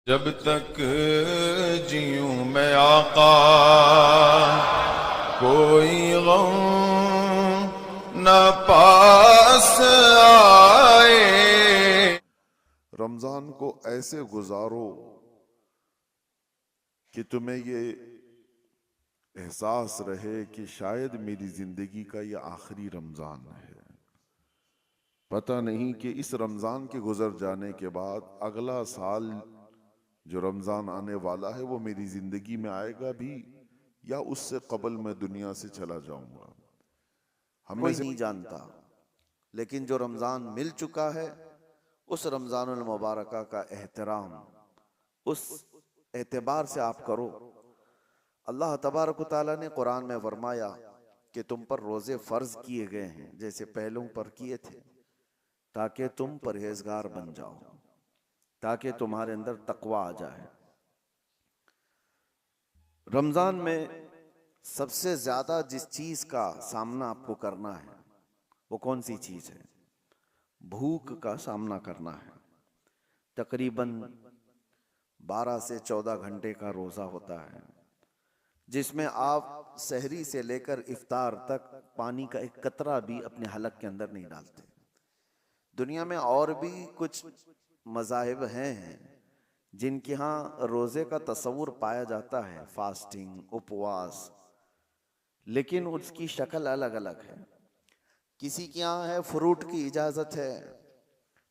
जब तक जीऊं मैं आका कोई गम न पास आए। रमजान को ऐसे गुजारो कि तुम्हें ये एहसास रहे कि शायद मेरी जिंदगी का ये आखिरी रमजान है। पता नहीं कि इस रमजान के गुजर जाने के बाद अगला साल जो रमजान आने वाला है वो मेरी जिंदगी में आएगा भी या उससे कबल मैं दुनिया से चला जाऊंगा। हम में कोई से नहीं जानता, लेकिन जो रमजान मिल चुका है उस रमजानुल मुबारक का एहतराम उस एतबार से आप करो। अल्लाह तबारक ताला ने कुरान में फरमाया कि तुम पर रोजे फर्ज किए गए हैं जैसे पहलों पर किए थे, ताकि तुम परहेजगार बन जाओ, ताकि तुम्हारे अंदर तकवा आ जाए। रमजान में सबसे ज्यादा जिस चीज का सामना आपको करना है वो कौन सी चीज है? भूख का सामना करना है। तकरीबन 12 से 14 घंटे का रोजा होता है, जिसमें आप सहरी से लेकर इफ्तार तक पानी का एक कतरा भी अपने हलक के अंदर नहीं डालते। दुनिया में और भी कुछ मज़ाहिब हैं जिनके यहाँ रोजे का तस्वुर पाया जाता है, फास्टिंग, उपवास, लेकिन उसकी शक्ल अलग अलग है। किसी के यहाँ है फ्रूट की इजाजत है,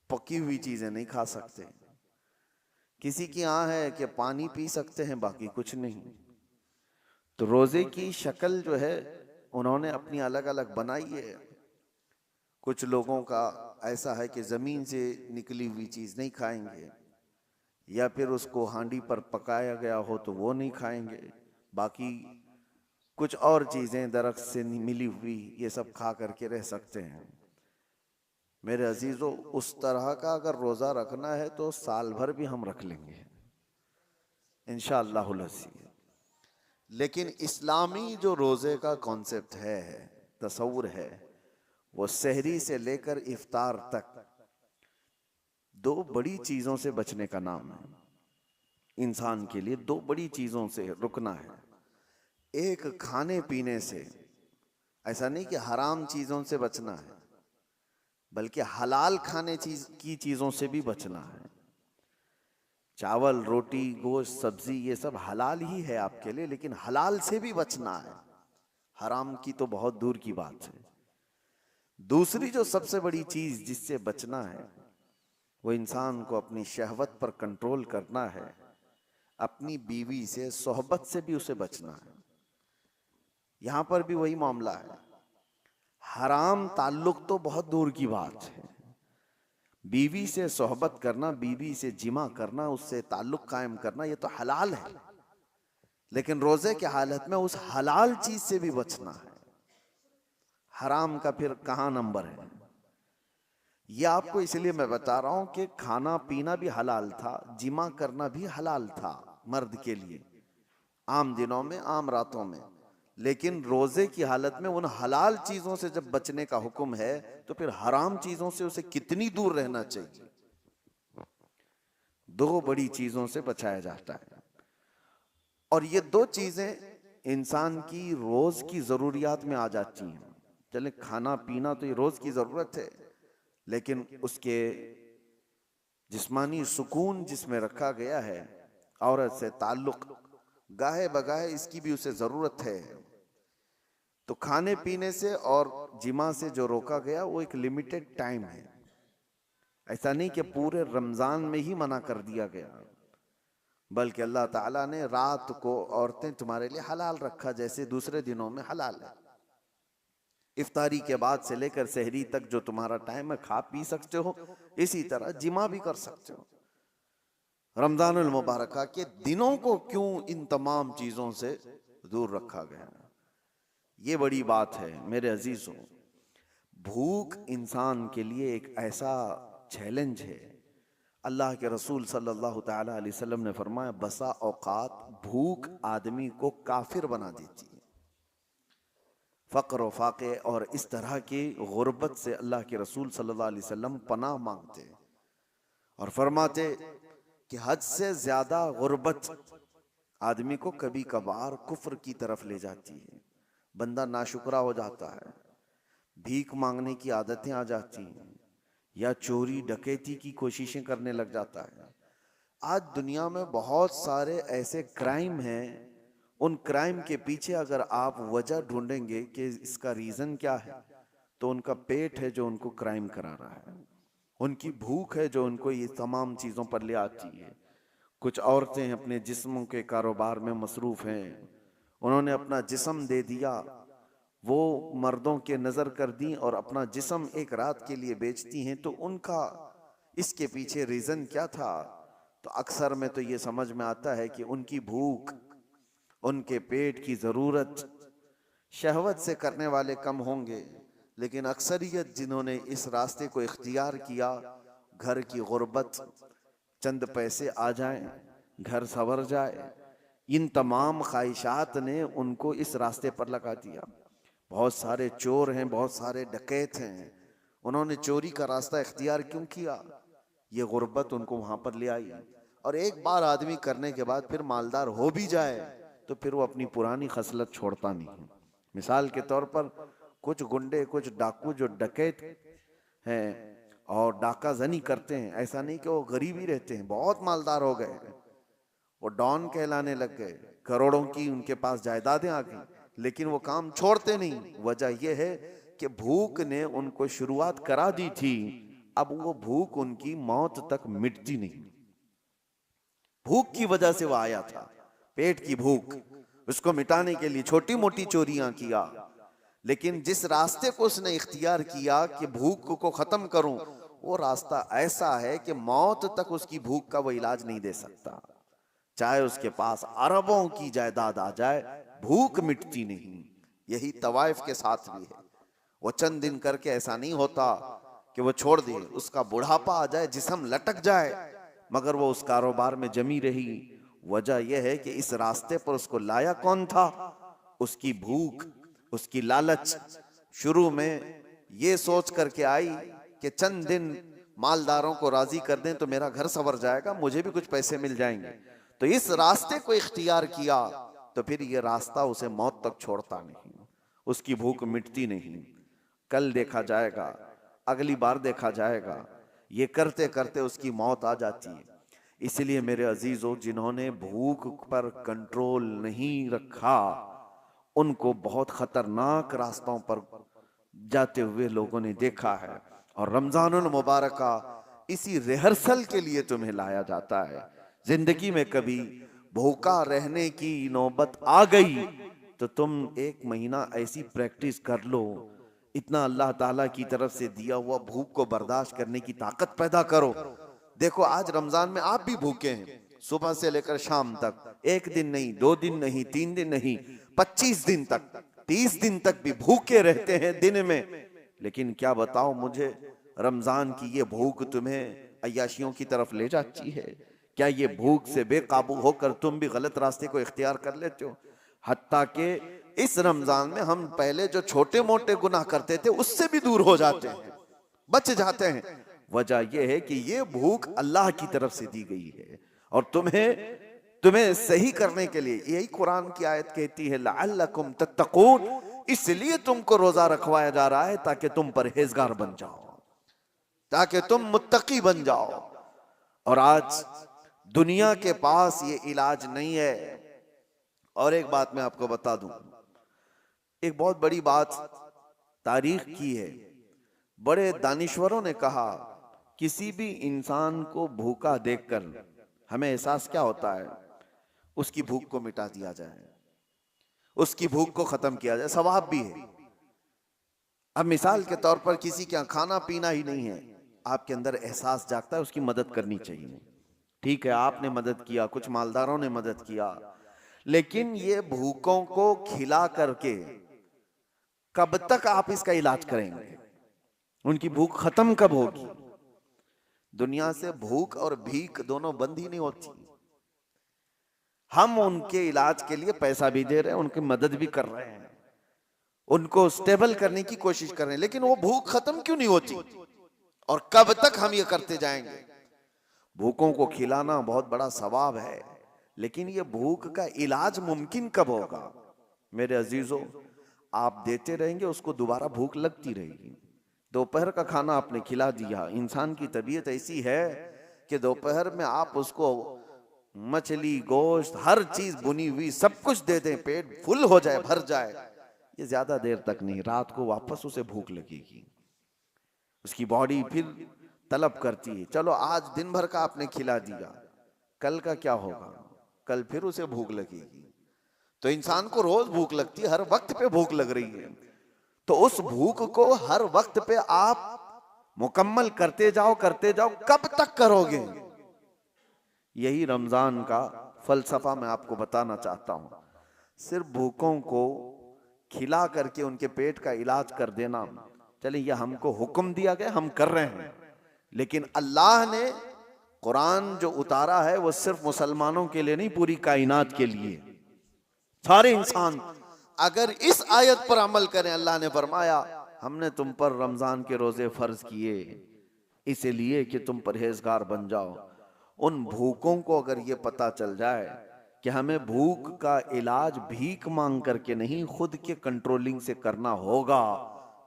पकी हुई चीजें नहीं खा सकते। किसी के यहाँ है कि पानी पी सकते हैं, बाकी कुछ नहीं। तो रोजे की शक्ल जो है उन्होंने अपनी अलग अलग बनाई है। कुछ लोगों का ऐसा है कि जमीन से निकली हुई चीज नहीं खाएंगे, या फिर उसको हांडी पर पकाया गया हो तो वो नहीं खाएंगे। बाकी कुछ और चीजें दरख्त से मिली हुई ये सब खा करके रह सकते हैं। मेरे अजीजों, उस तरह का अगर रोजा रखना है तो साल भर भी हम रख लेंगे इंशाअल्लाह। लेकिन इस्लामी जो रोजे का कॉन्सेप्ट है, तस्वुर है, वो सहरी से लेकर इफ्तार तक दो बड़ी चीजों से बचने का नाम है। इंसान के लिए दो बड़ी चीजों से रुकना है। एक, खाने पीने से, ऐसा नहीं कि हराम चीजों से बचना है, बल्कि हलाल खाने की चीजों से भी बचना है। चावल, रोटी, गोश्त, सब्जी ये सब हलाल ही है आपके लिए, लेकिन हलाल से भी बचना है, हराम की तो बहुत दूर की बात है। दूसरी जो सबसे बड़ी चीज जिससे बचना है वो इंसान को अपनी शहवत पर कंट्रोल करना है। अपनी बीवी से, सोहबत से भी उसे बचना है। यहां पर भी वही मामला है। हराम ताल्लुक तो बहुत दूर की बात है, बीवी से सोहबत करना, बीवी से जिमा करना, उससे ताल्लुक कायम करना, ये तो हलाल है। लेकिन रोजे की हालत में उस हलाल चीज से भी बचना है। हराम का फिर कहां नंबर है? ये आपको इसलिए मैं बता रहा हूं कि खाना पीना भी हलाल था, जिमा करना भी हलाल था मर्द के लिए, आम दिनों में, आम रातों में। लेकिन रोजे की हालत में उन हलाल चीजों से जब बचने का हुक्म है तो फिर हराम चीजों से उसे कितनी दूर रहना चाहिए? दो बड़ी चीजों से बचाया जाता है, और ये दो चीजें इंसान की रोज की जरूरियात में आ जाती हैं। चले, खाना पीना तो ये रोज की जरूरत है, लेकिन उसके जिस्मानी सुकून जिसमें रखा गया है, औरत से ताल्लुक, गाहे बगाहे इसकी भी उसे जरूरत है। तो खाने पीने से और जिमा से जो रोका गया वो एक लिमिटेड टाइम है। ऐसा नहीं कि पूरे रमजान में ही मना कर दिया गया, बल्कि अल्लाह ताला ने रात को औरतें तुम्हारे लिए हलाल रखा, जैसे दूसरे दिनों में हलाल है। इफ्तारी के बाद से लेकर सहरी तक जो तुम्हारा टाइम है, खा पी सकते हो, इसी तरह जिमा भी कर सकते हो। रमजानुल मुबारक के दिनों को क्यों इन तमाम चीजों से दूर रखा गया? ये बड़ी बात है मेरे अजीजों। भूख इंसान के लिए एक ऐसा चैलेंज है। अल्लाह के रसूल सल्लल्लाहु ताला अलैहि वसल्लम ने फरमाया, बसा औकात भूख आदमी को काफिर बना देती है। फ़क्र व फाक़े और इस तरह की गुर्बत से अल्लाह के रसूल सल्लल्लाहु अलैहि वसल्लम पनाह मांगते और फरमाते कि हद से ज्यादा गुर्बत आदमी को कभी कभार कुफ्र की तरफ ले जाती है, बंदा नाशुक्रा हो जाता है, भीख मांगने की आदतें आ जाती हैं, या चोरी डकैती की कोशिशें करने लग जाता है। आज दुनिया में बहुत सारे ऐसे क्राइम हैं, उन क्राइम के पीछे अगर आप वजह ढूंढेंगे कि इसका रीजन क्या है, तो उनका पेट है जो उनको क्राइम करा रहा है, उनकी भूख है जो उनको ये तमाम चीजों पर ले आती है। कुछ औरतें अपने जिस्मों के कारोबार में मसरूफ हैं, उन्होंने अपना जिस्म दे दिया, वो मर्दों के नजर कर दी और अपना जिस्म एक रात के लिए बेचती हैं। तो उनका इसके पीछे रीजन क्या था? तो अक्सर में तो ये समझ में आता है कि उनकी भूख, उनके पेट की जरूरत शहवत से करने वाले कम होंगे, लेकिन अक्सरियत जिन्होंने इस रास्ते को इख्तियार किया, घर की गुर्बत, चंद पैसे आ जाएं, घर संवर जाए, इन तमाम ख्वाहिशात ने उनको इस रास्ते पर लगा दिया। बहुत सारे चोर हैं, बहुत सारे डकैत हैं, उन्होंने चोरी का रास्ता इख्तियार क्यों किया? ये गुर्बत उनको वहां पर ले आई। और एक बार आदमी करने के बाद फिर मालदार हो भी जाए तो फिर वो अपनी पुरानी खसलत छोड़ता नहीं। मिसाल के तौर पर कुछ गुंडे, कुछ डाकू जो डकैत हैं और डाका जनी करते हैं, ऐसा नहीं कि वो गरीब ही रहते हैं, बहुत मालदार हो गए, वो डॉन कहलाने लग गए, करोड़ों की उनके पास जायदादें आ गई, लेकिन वो काम छोड़ते नहीं। वजह यह है कि भूख ने उनको शुरुआत करा दी थी, अब वो भूख उनकी मौत तक मिटती नहीं। भूख की वजह से वो आया था, पेट की भूख, उसको मिटाने के लिए छोटी मोटी चोरियां किया, लेकिन जिस रास्ते को उसने इख्तियार किया कि भूख को खत्म करूं, वो रास्ता ऐसा है कि मौत तक उसकी भूख का वो इलाज नहीं दे सकता। चाहे उसके पास अरबों की जायदाद आ जाए, भूख मिटती नहीं। यही तवाइफ के साथ भी है। वो चंद दिन करके ऐसा नहीं होता कि वो छोड़ दे, उसका बुढ़ापा आ जाए, जिस्म लटक जाए, मगर वो उस कारोबार में जमी रही। वजह यह है कि इस रास्ते पर उसको लाया कौन था? उसकी भूख, उसकी लालच। शुरू में ये सोच करके आई कि चंद दिन मालदारों को राजी कर दें तो मेरा घर संवर जाएगा, मुझे भी कुछ पैसे मिल जाएंगे। तो इस रास्ते को इख्तियार किया तो फिर ये रास्ता उसे मौत तक छोड़ता नहीं, उसकी भूख मिटती नहीं। कल देखा जाएगा, अगली बार देखा जाएगा, ये करते करते उसकी मौत आ जाती है। इसलिए मेरे अजीजों, जिन्होंने भूख पर कंट्रोल नहीं रखा, उनको बहुत खतरनाक रास्तों पर जाते हुए लोगों ने देखा है। और रमजानुल मुबारक इसी रिहर्सल के लिए तुम्हें लाया जाता है। जिंदगी में कभी भूखा रहने की नौबत आ गई तो तुम एक महीना ऐसी प्रैक्टिस कर लो, इतना अल्लाह ताला की तरफ से दिया हुआ भूख को बर्दाश्त करने की ताकत पैदा करो। देखो आज रमजान में आप भी भूखे हैं, सुबह से लेकर शाम तक, एक दिन नहीं, 2 दिन नहीं, 3 दिन नहीं, 25 दिन तक, 30 दिन तक भी भूखे रहते हैं दिन में। लेकिन क्या बताओ मुझे, रमजान की ये भूख तुम्हें अय्याशियों की तरफ ले जाती है? क्या ये भूख से बेकाबू होकर तुम भी गलत रास्ते को इख्तियार कर लेते हो? हत्ता के इस रमजान में हम पहले जो छोटे मोटे गुनाह करते थे उससे भी दूर हो जाते हैं, बच जाते हैं। वजह यह है कि ये भूख अल्लाह की तरफ से दी गई है और तुम्हें सही करने के लिए, यही कुरान की आयत कहती है लअल्लकुम तत्तकून, इसलिए तुमको रोजा रखवाया जा रहा है ताकि तुम परहेजगार बन जाओ, ताकि तुम मुत्तकी बन जाओ। और आज दुनिया के पास ये इलाज नहीं है। और एक बात मैं आपको बता दूं, एक बहुत बड़ी बात तारीख की है। बड़े दानिश्वरों ने कहा, किसी भी इंसान को भूखा देखकर हमें एहसास क्या होता है? उसकी भूख को मिटा दिया जाए, उसकी भूख को खत्म किया जाए, सवाब भी है। अब मिसाल के तौर पर किसी के यहाँ खाना पीना ही नहीं है, आपके अंदर एहसास जागता है उसकी मदद करनी चाहिए। ठीक है, आपने मदद किया, कुछ मालदारों ने मदद किया, लेकिन ये भूखों को खिला करके कब तक आप इसका इलाज करेंगे? उनकी भूख खत्म कब होगी? दुनिया से भूख और भीख दोनों बंद ही नहीं होती। हम उनके इलाज के लिए पैसा भी दे रहे हैं, उनकी मदद भी कर रहे हैं, उनको स्टेबल करने की कोशिश कर रहे हैं, लेकिन वो भूख खत्म क्यों नहीं होती? और कब तक हम ये करते जाएंगे? भूखों को खिलाना बहुत बड़ा सवाब है, लेकिन ये भूख का इलाज मुमकिन कब होगा? मेरे अजीजों, आप देते रहेंगे उसको दोबारा भूख लगती रहेगी। दोपहर का खाना आपने खिला दिया, इंसान की तबीयत ऐसी है कि दोपहर में आप उसको मछली, गोश्त, हर चीज बुनी हुई सब कुछ दे दें, पेट फुल हो जाए, भर जाए, ये ज्यादा देर तक नहीं, रात को वापस उसे भूख लगेगी। उसकी बॉडी फिर तलब करती है। चलो आज दिन भर का आपने खिला दिया, कल का क्या होगा? कल फिर उसे भूख लगेगी। तो इंसान को रोज भूख लगती है, हर वक्त पे भूख लग रही है। तो उस भूख को हर वक्त पे आप मुकम्मल करते जाओ, करते जाओ, कब तक करोगे? यही रमजान का फलसफा मैं आपको बताना चाहता हूं। सिर्फ भूखों को खिला करके उनके पेट का इलाज कर देना, चलिए यह हमको हुक्म दिया गया, हम कर रहे हैं, लेकिन अल्लाह ने कुरान जो उतारा है वो सिर्फ मुसलमानों के लिए नहीं, पूरी कायनात के लिए। सारे इंसान अगर इस आयत पर अमल करें, अल्लाह ने फरमाया हमने तुम पर रमजान के रोजे फर्ज किए इसलिए कि तुम परहेजगार बन जाओ। उन भूखों को अगर ये पता चल जाए कि हमें भूख का इलाज भीख मांग करके नहीं, खुद के कंट्रोलिंग से करना होगा,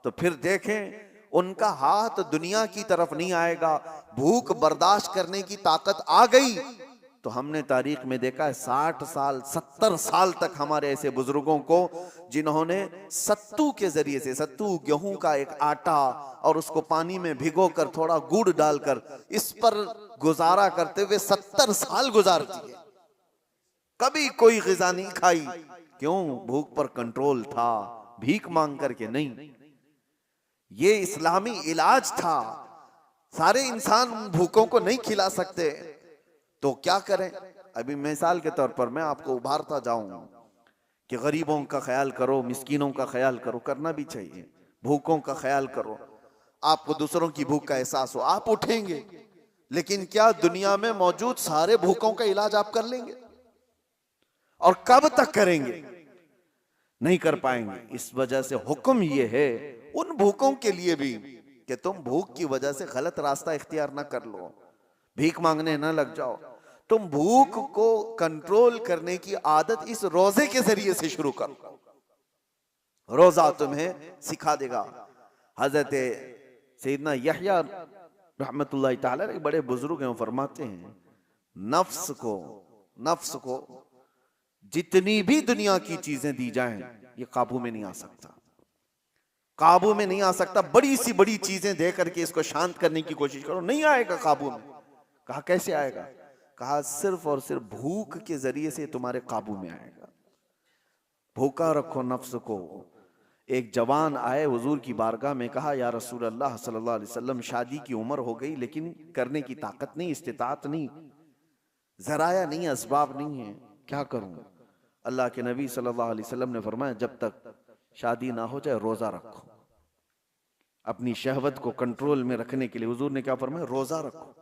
तो फिर देखें उनका हाथ दुनिया की तरफ नहीं आएगा। भूख बर्दाश्त करने की ताकत आ गई तो हमने तारीख में देखा है 60 साल 70 साल तक हमारे ऐसे बुजुर्गों को जिन्होंने सत्तू के जरिए से, सत्तू गेहूं का एक आटा, और उसको पानी में भिगोकर थोड़ा गुड़ डालकर इस पर गुजारा करते हुए 70 साल गुजार दिए। कभी कोई ग़िज़ा नहीं खाई। क्यों? भूख पर कंट्रोल था, भीख मांग करके नहीं। ये इस्लामी इलाज था। सारे इंसान भूखों को नहीं खिला सकते, तो क्या करें? अभी मिसाल के तौर पर मैं आपको उभारता जाऊं कि गरीबों का ख्याल करो, मिस्कीनों का ख्याल करो, करना भी चाहिए। भूखों का ख्याल करो, आपको दूसरों की भूख का एहसास हो, आप उठेंगे। लेकिन क्या दुनिया में मौजूद सारे भूखों का इलाज आप कर लेंगे? और कब तक करेंगे? नहीं कर पाएंगे। इस वजह से हुक्म यह है उन भूखों के लिए भी कि तुम भूख की वजह से गलत रास्ता इख्तियार ना कर लो, भीख मांगने ना लग जाओ। तुम भूख को कंट्रोल करने की आदत इस रोजे के जरिए से शुरू करो। रोजा तुम्हें सिखा देगा। हजरत सैयदना यहया रहमतुल्लाह ताला एक बड़े बुजुर्ग हैं, फरमाते हैं नफ्स को जितनी भी दुनिया की चीजें दी जाएं ये काबू में नहीं आ सकता, काबू में नहीं आ सकता। बड़ी सी बड़ी चीजें दे करके इसको शांत करने की कोशिश करो, नहीं आएगा काबू में। कहा कैसे आएगा? कहा सिर्फ और सिर्फ भूख के जरिए से तुम्हारे काबू में आएगा। भूखा रखो नफ्स को। एक जवान आए हुजूर की बारगाह में, कहा या रसूल अल्लाह सल्लल्लाहु अलैहि वसल्लम, शादी की उम्र हो गई लेकिन करने की ताकत नहीं, इस्तिताअत नहीं, जराया नहीं, असबाब नहीं है, क्या करूं? अल्लाह के नबी सल्लल्लाहु अलैहि वसल्लम ने फरमाया जब तक शादी ना हो जाए रोजा रखो। अपनी शहवत को कंट्रोल में रखने के लिए हुजूर ने क्या फरमाया? रोजा रखो।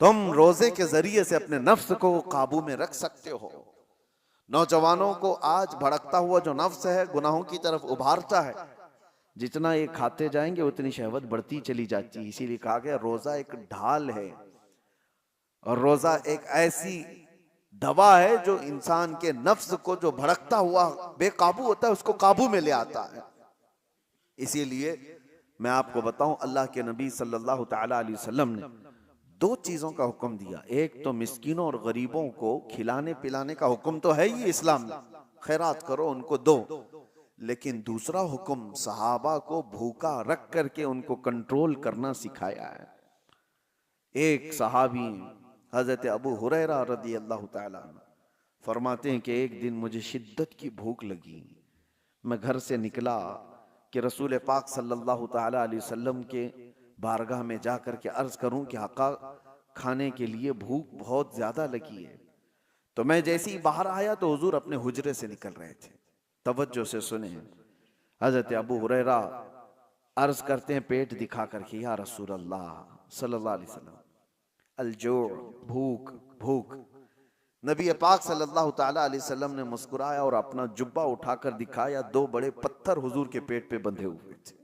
तुम रोजे के जरिए से अपने नफ्स को काबू में रख सकते हो। नौजवानों को आज भड़कता हुआ जो नफ्स है गुनाहों की तरफ उभारता है, जितना ये खाते जाएंगे उतनी शहवत बढ़ती चली जाती है। इसीलिए कहा गया रोजा एक ढाल है और रोजा एक ऐसी दवा है जो इंसान के नफ्स को जो भड़कता हुआ बेकाबू होता है उसको काबू में ले आता है। इसीलिए मैं आपको बताऊं, अल्लाह के नबी सल्लल्लाहु तआला अलैहि वसल्लम ने दो चीजों का हुक्म दिया। एक तो मिस्किनों और गरीबों को खिलाने पिलाने का हुक्म तो है ही इस्लाम में, खैरात करो, उनको दो। लेकिन दूसरा हुक्म सहाबा को भूखा रख करके उनको कंट्रोल करना सिखाया है। एक सहाबी हजरत अबू हुरैरा रदी अल्लाह ताला फरमाते हैं कि एक दिन मुझे शिद्दत की भूख लगी। मैं घर से निकला कि रसूल पाक सल्लल्लाहु ताला अलैहि वसल्लम के बारगाह में जाकर के अर्ज करूं कि आका खाने के लिए भूख बहुत ज्यादा लगी है। तो मैं जैसे ही बाहर आया तो हुजूर अपने हुजरे से निकल रहे थे। तवज्जो से सुने, हजरत अबू हुरैरा अर्ज करते हैं पेट दिखा करके, या रसूल अल्लाह सल्लल्लाहु अलैहि वसल्लम, अलजो, भूख भूख। नबी पाक सल्लल्लाहु ताला अलैहि वसल्लम ने मुस्कुराया और अपना जुब्बा उठाकर दिखाया, दो बड़े पत्थर हुजूर के पेट पे बंधे हुए थे।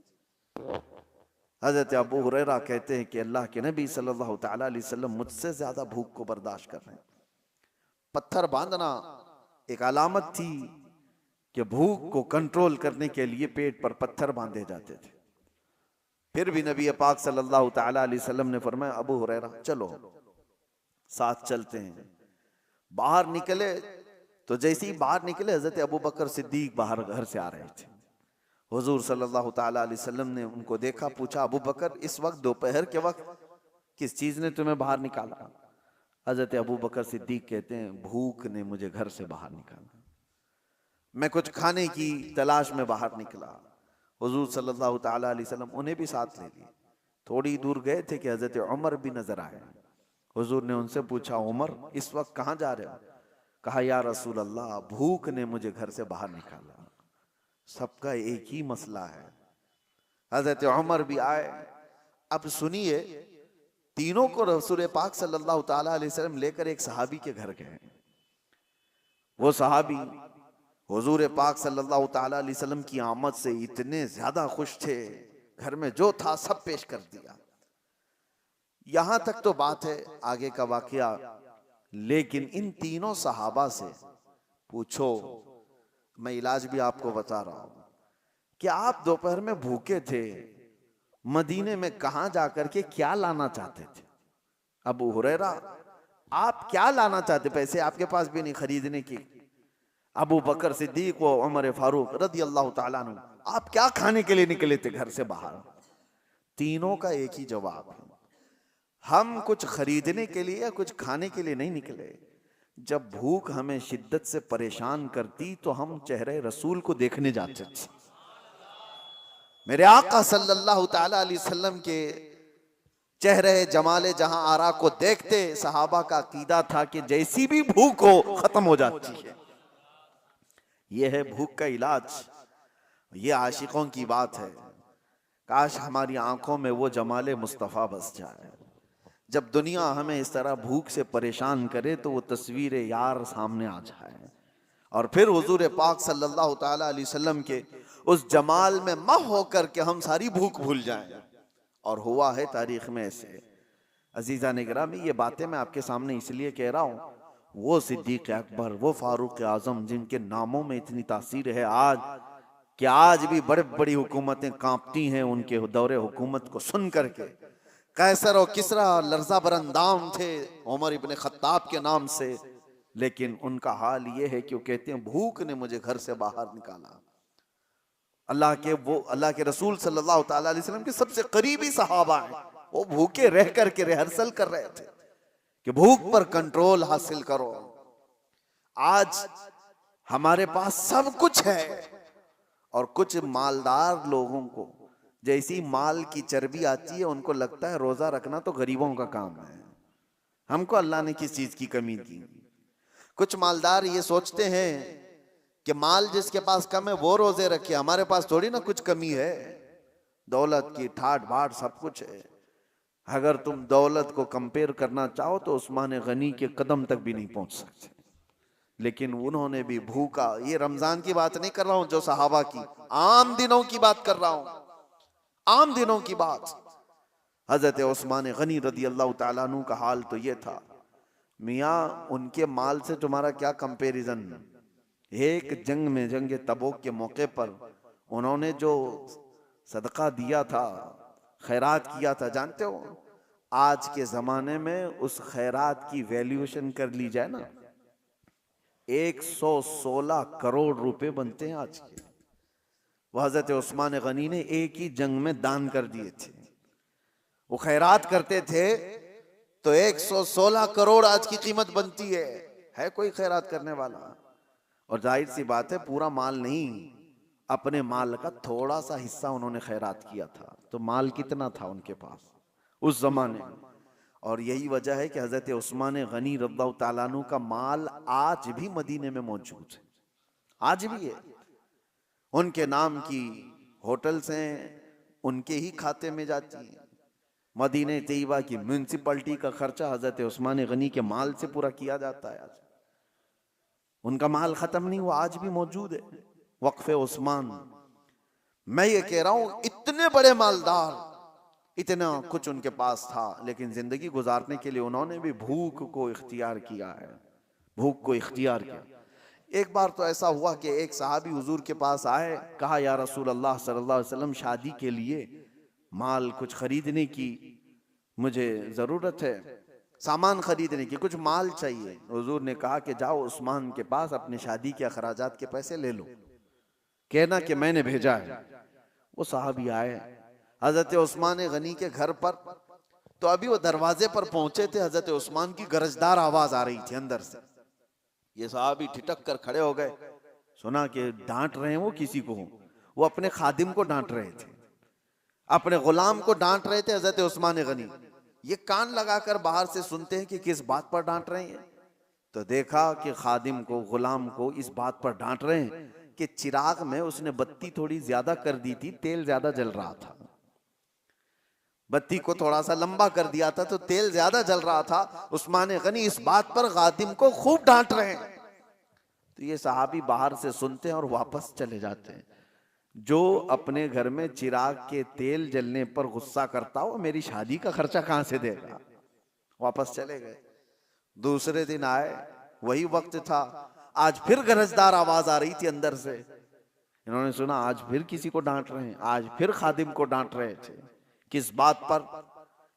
हजरत अबू हुरैरा कहते हैं कि अल्लाह के नबी सल्लल्लाहु अलैहि वसल्लम मुझसे ज्यादा भूख को बर्दाश्त कर रहे हैं। पत्थर बांधना एक अलामत थी कि भूख को कंट्रोल करने के लिए पेट पर पत्थर बांधे जाते थे। फिर भी नबी पाक सल्लल्लाहु अलैहि वसल्लम ने फरमाया, अबू हुरैरा चलो साथ चलते हैं। बाहर निकले तो जैसे ही बाहर निकले हजरत अबू बकर सिद्दीक बाहर घर से आ रहे थे। हुजूर सल्लल्लाहु अलैहि वसल्लम ने उनको देखा, पूछा, अबू बकर इस वक्त दोपहर के वक्त किस चीज ने तुम्हें बाहर निकाला? हजरत अबू बकर सिद्दीक कहते हैं, भूख ने मुझे घर से बाहर निकाला, मैं कुछ खाने की तलाश में बाहर निकला। हुजूर सल्लल्लाहु अलैहि वसल्लम उन्हें भी साथ ले लिए। थोड़ी दूर गए थे कि हजरत उमर भी नजर आए। हुजूर ने उनसे पूछा, उमर इस वक्त कहाँ जा रहे हो? कहा, या रसूल अल्लाह, भूख ने मुझे घर से बाहर निकाला। सबका एक ही मसला है। हजरत उमर भी आए। अब सुनिए, तीनों को रसूल पाक सल्लल्लाहु अलैहि वसल्लम लेकर एक सहाबी के घर गए। वो सहाबी हुजूर पाक सल्लल्लाहु अलैहि वसल्लम की आमद से इतने ज्यादा खुश थे, घर में जो था सब पेश कर दिया। यहां तक तो बात है आगे का वाकया, लेकिन इन तीनों सहाबा से पूछो, मैं इलाज भी आपको बता रहा हूं, कि आप दोपहर में भूखे थे, मदीने में कहां जाकर के क्या लाना चाहते थे? अबू हुरैरा, आप क्या लाना चाहते? पैसे आपके पास भी नहीं खरीदने की। अबू बकर सिद्दीक व उमर फारूक रदी अल्लाह ताला अन्हु, आप क्या खाने के लिए निकले थे घर से बाहर? तीनों का एक ही जवाब है, हम कुछ खरीदने के लिए या कुछ खाने के लिए नहीं निकले। जब भूख हमें शिद्दत से परेशान करती तो हम चेहरे रसूल को देखने जाते थे। मेरे आका सल्लल्लाहु अलैहि वसल्लम के चेहरे जमाले जहां आरा को देखते, सहाबा का अकीदा था कि जैसी भी भूख हो खत्म हो जाती है। यह है भूख का इलाज। ये आशिकों की बात है। काश हमारी आंखों में वो जमाले मुस्तफा बस जाए। जब दुनिया हमें इस तरह भूख से परेशान करे तो वो तस्वीर यार सामने आ जाए और फिर हुजूर पाक सल्लल्लाहु अलैहि वसल्लम के उस जमाल में मह होकर के हम सारी भूख भूल जाएं। और हुआ है तारीख में ऐसे। अजीजा निगरामी, ये बातें मैं आपके सामने इसलिए कह रहा हूं, वो सिद्दीक अकबर, वो फारूक आजम जिनके नामों में इतनी तासीर है आज कि आज भी बड़ी बड़ी हुकूमतें कांपती हैं उनके दौरे हुकूमत को सुन करके। कैसर और किसरा लर्जा बरंदाम थे उमर इब्ने खत्ताब के नाम से, लेकिन उनका हाल ये है कि वो कहते हैं भूख ने मुझे घर से बाहर निकाला। अल्लाह के रसूल सल्लल्लाहु अलैहि वसल्लम के सबसे करीबी सहाबा हैं, वो भूखे रह करके रिहर्सल कर रहे थे कि भूख पर कंट्रोल हासिल करो। आज हमारे पास सब कुछ है और कुछ मालदार लोगों को जैसी माल की चर्बी आती है उनको लगता है रोजा रखना तो गरीबों का काम है, हमको अल्लाह ने किस चीज की कमी दी। कुछ मालदार ये सोचते हैं कि माल जिसके पास कम है वो रोजे रखे, हमारे पास थोड़ी ना कुछ कमी है। दौलत की ठाट बाट सब कुछ है। अगर तुम दौलत को कंपेयर करना चाहो तो उस्मान गनी के कदम तक भी नहीं पहुंच सकते, लेकिन उन्होंने भी भूखा। ये रमजान की बात नहीं कर रहा हूं जो सहाबा की, आम दिनों की बात कर रहा हूं, आम दिनों की बात। हजरत उस्मान गनी रदी अल्लाह ताला अन्हु का हाल तो ये था, मियाँ उनके माल से तुम्हारा क्या कंपैरिजन। एक जंग में, जंग तबूक के मौके पर उन्होंने जो सदका दिया था, खैरात किया था, जानते हो आज के जमाने में उस खैरात की वैल्यूएशन कर ली जाए ना, 116 करोड़ रुपए बनते हैं आज के। वो हजरत उस्मान गनी ने एक ही जंग में दान कर दिए थे। वो खैरात करते थे तो 116 करोड़ आज की कीमत बनती है कोई खैरात करने वाला? और जाहिर सी बात है पूरा माल नहीं, अपने माल का थोड़ा सा हिस्सा उन्होंने खैरात किया था। तो माल कितना था उनके पास उस जमाने में? और यही वजह है कि हजरत उस्मान गनी रज़ियल्लाहु ताला अन्हु का माल आज भी मदीने में मौजूद है, आज भी है। उनके नाम की होटल्स हैं, उनके ही खाते में जाती हैं। मदीने तैयबा की म्युनिसिपैलिटी का खर्चा हजरत उस्मान गनी के माल से पूरा किया जाता है। आज उनका माल खत्म नहीं हुआ, आज भी मौजूद है वक्फे उस्मान। मैं ये कह रहा हूं इतने बड़े मालदार इतना कुछ उनके पास था, लेकिन जिंदगी गुजारने के लिए उन्होंने भी भूख को इख्तियार किया है, भूख को इख्तियार किया। एक बार तो ऐसा हुआ कि एक सहाबी हुजूर के पास आए, कहा या रसूल अल्लाह सल्लल्लाहु अलैहि वसल्लम, शादी के लिए माल कुछ खरीदने की मुझे जरूरत है, सामान खरीदने की, कुछ माल चाहिए। हुजूर ने कहा कि जाओ उस्मान के पास अपनी शादी के अखराजात के पैसे ले लो, कहना कि मैंने भेजा है। वो साहबी आए हजरत उस्मान गनी के घर पर, तो अभी वो दरवाजे पर पहुंचे थे, हजरत उस्मान की गरजदार आवाज आ रही थी अंदर से। ये साहबी ठिठक कर खड़े हो गए, सुना कि डांट रहे हैं वो किसी को, वो अपने खादिम को डांट रहे थे, अपने गुलाम को डांट रहे थे हजरत उस्मान गनी। ये कान लगाकर बाहर से सुनते हैं कि किस बात पर डांट रहे हैं, तो देखा कि खादिम को, गुलाम को इस बात पर डांट रहे हैं कि चिराग में उसने बत्ती थोड़ी ज्यादा कर दी थी, तेल ज्यादा जल रहा था, बत्ती को थोड़ा सा लंबा कर दिया था तो तेल ज्यादा जल रहा था। उस्मान गनी इस बात पर खादिम को खूब डांट रहे हैं। तो ये सहाबी बाहर से सुनते हैं और वापस चले जाते हैं। जो अपने घर में चिराग के तेल जलने पर गुस्सा करता हो, मेरी शादी का खर्चा कहां से देगा। वापस चले गए। दूसरे दिन आए, वही वक्त था, आज फिर गरजदार आवाज आ रही थी अंदर से। इन्होंने सुना आज फिर किसी को डांट रहे हैं, आज फिर खादिम को डांट रहे थे। किस बात पर?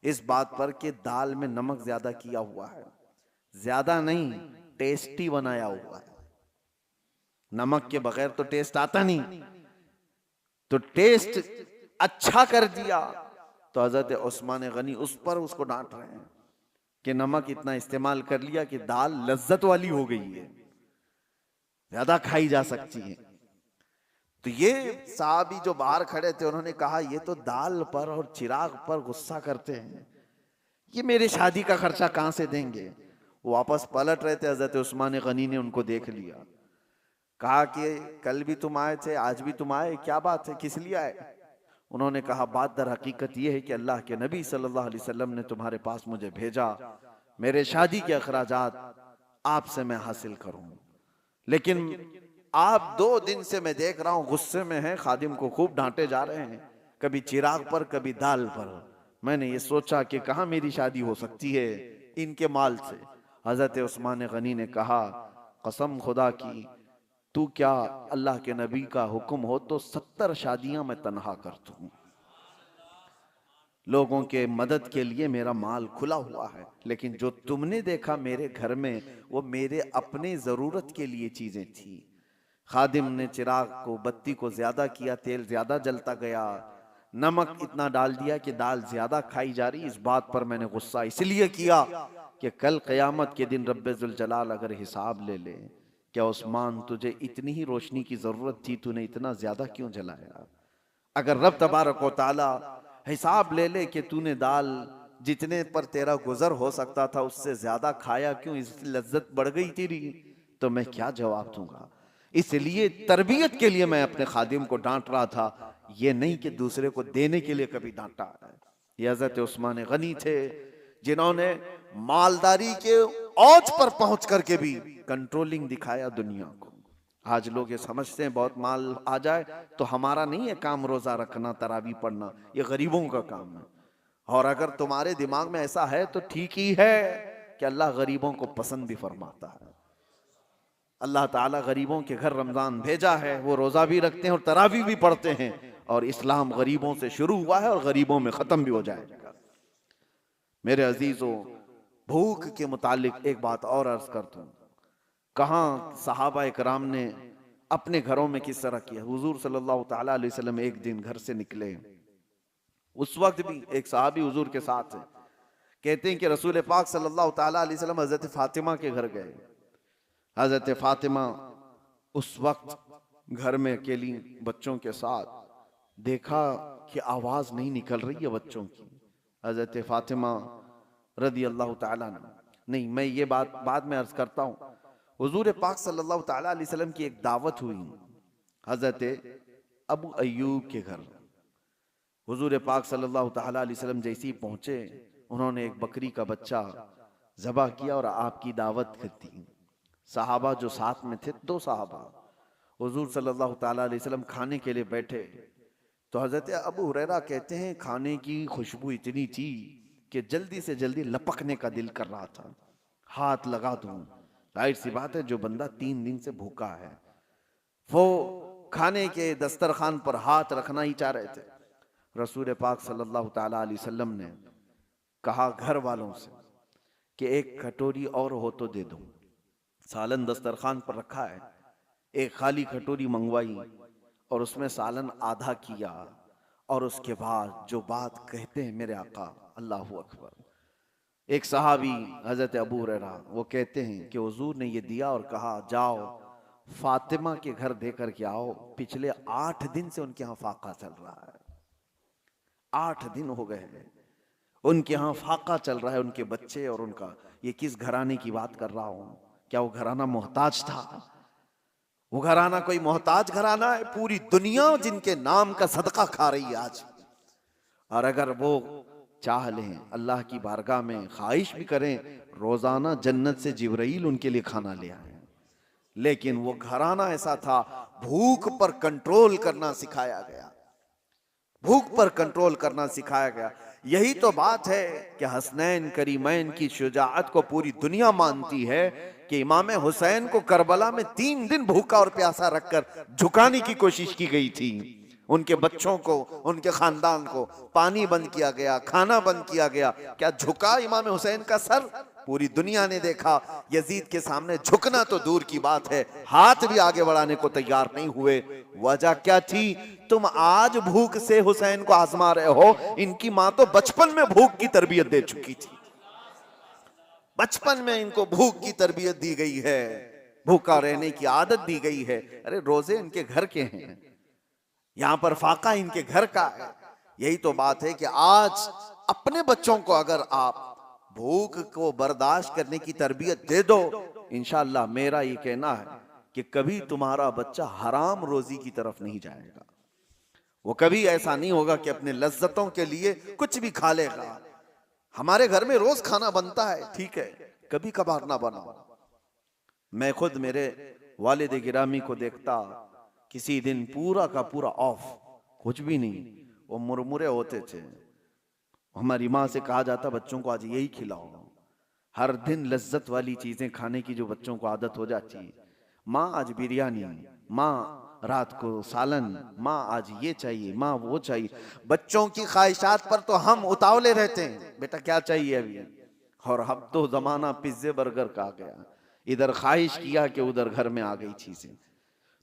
इस बात पर कि दाल में नमक ज्यादा किया हुआ है, ज्यादा नहीं, टेस्टी बनाया हुआ है। नमक के बगैर तो टेस्ट आता नहीं, तो टेस्ट अच्छा कर दिया। तो हजरत उस्मान गनी उस पर उसको डांट रहे हैं कि नमक इतना इस्तेमाल कर लिया कि दाल लज्जत वाली हो गई है, ज्यादा खाई जा सकती है। तो ये साहबी जो बाहर खड़े थे, उन्होंने कहा ये तो दाल पर और चिराग पर गुस्सा करते हैं, ये मेरे शादी का खर्चा कहां से देंगे। वो वापस पलट रहे थे, हजरत उस्मान गनी ने उनको देख लिया, कहा कि कल भी तुम आए थे, आज भी तुम आए, क्या बात है, किस लिए आए। उन्होंने कहा बात दर हकीकत यह है कि अल्लाह के नबी सल्लल्लाहु अलैहि वसल्लम ने तुम्हारे पास मुझे भेजा, मेरे शादी के अखराजात आपसे मैं हासिल करूं, लेकिन आप 2 दिन से मैं देख रहा हूं गुस्से में हैं, खादिम को खूब डांटे जा रहे हैं, कभी चिराग पर कभी दाल पर। मैंने ये सोचा कि कहां मेरी शादी हो सकती है इनके माल से। हजरत उस्मान गनी ने कहा कसम खुदा की, तू क्या अल्लाह के नबी का हुक्म हो तो 70 शादियां मैं तन्हा कर दूं। लोगों के मदद के लिए मेरा माल खुला हुआ है, लेकिन जो तुमने देखा मेरे घर में वो मेरे अपने जरूरत के लिए चीजें थी। खादिम ने चिराग को, बत्ती को ज्यादा किया, तेल ज्यादा जलता गया, नमक इतना डाल दिया कि दाल ज्यादा खाई जा रही। इस बात पर मैंने गुस्सा इसलिए किया कि कल क़यामत के दिन रब्बे जुल जलाल अगर हिसाब ले ले, क्या उस्मान तुझे इतनी ही रोशनी की जरूरत थी, तूने इतना ज्यादा क्यों जलाया। अगर रब तबारक व तआला हिसाब ले ले कि तूने दाल जितने पर तेरा गुजर हो सकता था उससे ज्यादा खाया क्यों, इस लज्जत बढ़ गई तेरी, तो मैं क्या जवाब दूंगा। इसलिए तरबियत के लिए मैं अपने खादिम को डांट रहा था, ये नहीं कि दूसरे को देने के लिए कभी डांटा है। ये हजरत उस्मान गनी थे जिन्होंने मालदारी के औज पर पहुंच करके भी कंट्रोलिंग दिखाया दुनिया को। आज लोग ये समझते हैं बहुत माल आ जाए तो हमारा नहीं है काम रोजा रखना, तरावी पढ़ना, ये गरीबों का काम है। और अगर तुम्हारे दिमाग में ऐसा है तो ठीक ही है कि अल्लाह गरीबों को पसंद भी फरमाता है। अल्लाह ताला गरीबों के घर रमजान भेजा है, वो रोजा भी रखते हैं और तरावी भी पढ़ते हैं, और इस्लाम गरीबों से शुरू हुआ है और गरीबों में खत्म भी हो जाएगा। मेरे अजीजों, भूख के मुतालिक एक बात और अर्ज करता हूं, कहां सहाबा इकराम ने अपने घरों में किस तरह किया। हुजूर सल्लल्लाहु ताला अलैहि वसल्लम एक दिन घर से निकले, उस वक्त भी एक सहाबी हुजूर के साथ है। कहते हैं कि रसूल पाक सल्लल्लाहु ताला अलैहि वसल्लम हजरत फातिमा के घर गए। हजरत फातिमा उस वक्त घर में अकेली बच्चों के साथ, देखा कि आवाज नहीं निकल रही है बच्चों की। हजरत फातिमा रदी अल्लाह ताला अन्हा, नहीं मैं ये बात बाद में अर्ज करता हूँ। हुजूर पाक सल्लल्लाहु ताला अलैहि वसल्लम की एक दावत हुई हजरत अबू अय्यूब के घर। हुजूर पाक सल्लल्लाहु ताला अलैहि वसल्लम जैसे ही पहुंचे, उन्होंने एक बकरी का बच्चा ज़बह किया और आपकी दावत कर दी। सहाबा जो साथ में थे, 2 सहाबा, हुजूर सल्लल्लाहु ताला अलैहि वसल्लम खाने के लिए बैठे तो हजरत अबू हुरैरा कहते हैं खाने की खुशबू इतनी थी कि जल्दी से जल्दी लपकने का दिल कर रहा था, हाथ लगा दूं। जाहिर सी बात है, जो बंदा 3 दिन से भूखा है वो खाने के दस्तरखान पर हाथ रखना ही चाह रहे थे। रसूल पाक सल्लल्लाहु ताला अलैहि वसल्लम ने कहा घर वालों से कि एक कटोरी और हो तो दे दो। सालन दस्तरखान पर रखा है, एक खाली कटोरी मंगवाई और उसमें सालन आधा किया, और उसके बाद जो बात कहते हैं मेरे आका, अल्लाहु अकबर। एक सहाबी हजरत अबू हुरैरा वो कहते हैं कि हुजूर ने ये दिया और कहा जाओ फातिमा के घर देकर के आओ, पिछले 8 दिन से उनके यहाँ फाका चल रहा है। 8 दिन हो गए हैं उनके यहाँ फाका चल रहा है, उनके बच्चे और उनका। ये किस घराने की बात कर रहा हूं? क्या वो घराना मोहताज था? वो घराना कोई मोहताज घराना है? पूरी दुनिया जिनके नाम का सदका खा रही है आज। और अगर वो चाह लें, अल्लाह की बारगाह में ख्वाहिश भी करें, रोजाना जन्नत से जिब्राइल उनके लिए खाना ले आए। लेकिन वो घराना ऐसा था, भूख पर कंट्रोल करना सिखाया गया, भूख पर कंट्रोल करना सिखाया गया। यही तो बात है कि हसनैन करीमैन की शुजाअत को पूरी दुनिया मानती है कि इमाम हुसैन को करबला में 3 दिन भूखा और प्यासा रखकर झुकाने की कोशिश की गई थी। उनके बच्चों को, उनके खानदान को पानी बंद किया गया, खाना बंद किया गया। क्या झुका इमाम हुसैन का सर? पूरी दुनिया ने देखा। यजीद के सामने झुकना तो दूर की बात है, हाथ भी आगे बढ़ाने को तैयार नहीं हुए। वजह क्या थी? तुम आज भूख से हुसैन को आजमा रहे हो, इनकी मां तो बचपन में भूख की तरबियत दे चुकी थी। बचपन में इनको भूख की तरबियत दी गई है, भूखा रहने की आदत दी गई है। अरे रोजे इनके घर के हैं, यहां पर फाका इनके घर का है। यही तो बात है कि आज अपने बच्चों को अगर आप भूख को बर्दाश्त करने की तरबियत दे दो, इंशाअल्लाह मेरा ये कहना है कि कभी तुम्हारा बच्चा हराम रोजी की तरफ नहीं जाएगा। वो कभी ऐसा नहीं होगा कि अपने लज्जतों के लिए कुछ भी खा लेगा। हमारे घर में रोज खाना बनता है, ठीक है, कभी कभार ना बनाओ। मैं खुद मेरे वालिद गिरामी को देखता, किसी दिन पूरा का पूरा ऑफ, कुछ भी नहीं, वो मुरमुरे होते थे। हमारी माँ से कहा जाता बच्चों को आज यही खिलाओ। हर दिन लज्जत वाली चीजें खाने की जो बच्चों को आदत हो जाती है, माँ आज बिरयानी, माँ रात को सालन, माँ आज ये चाहिए, माँ वो चाहिए। बच्चों की ख्वाहिशात पर तो हम उतावले रहते हैं, बेटा क्या चाहिए अभी। और अब तो जमाना पिज्जे बर्गर का आ गया, इधर ख्वाहिश किया कि उधर घर में आ गई चीजें।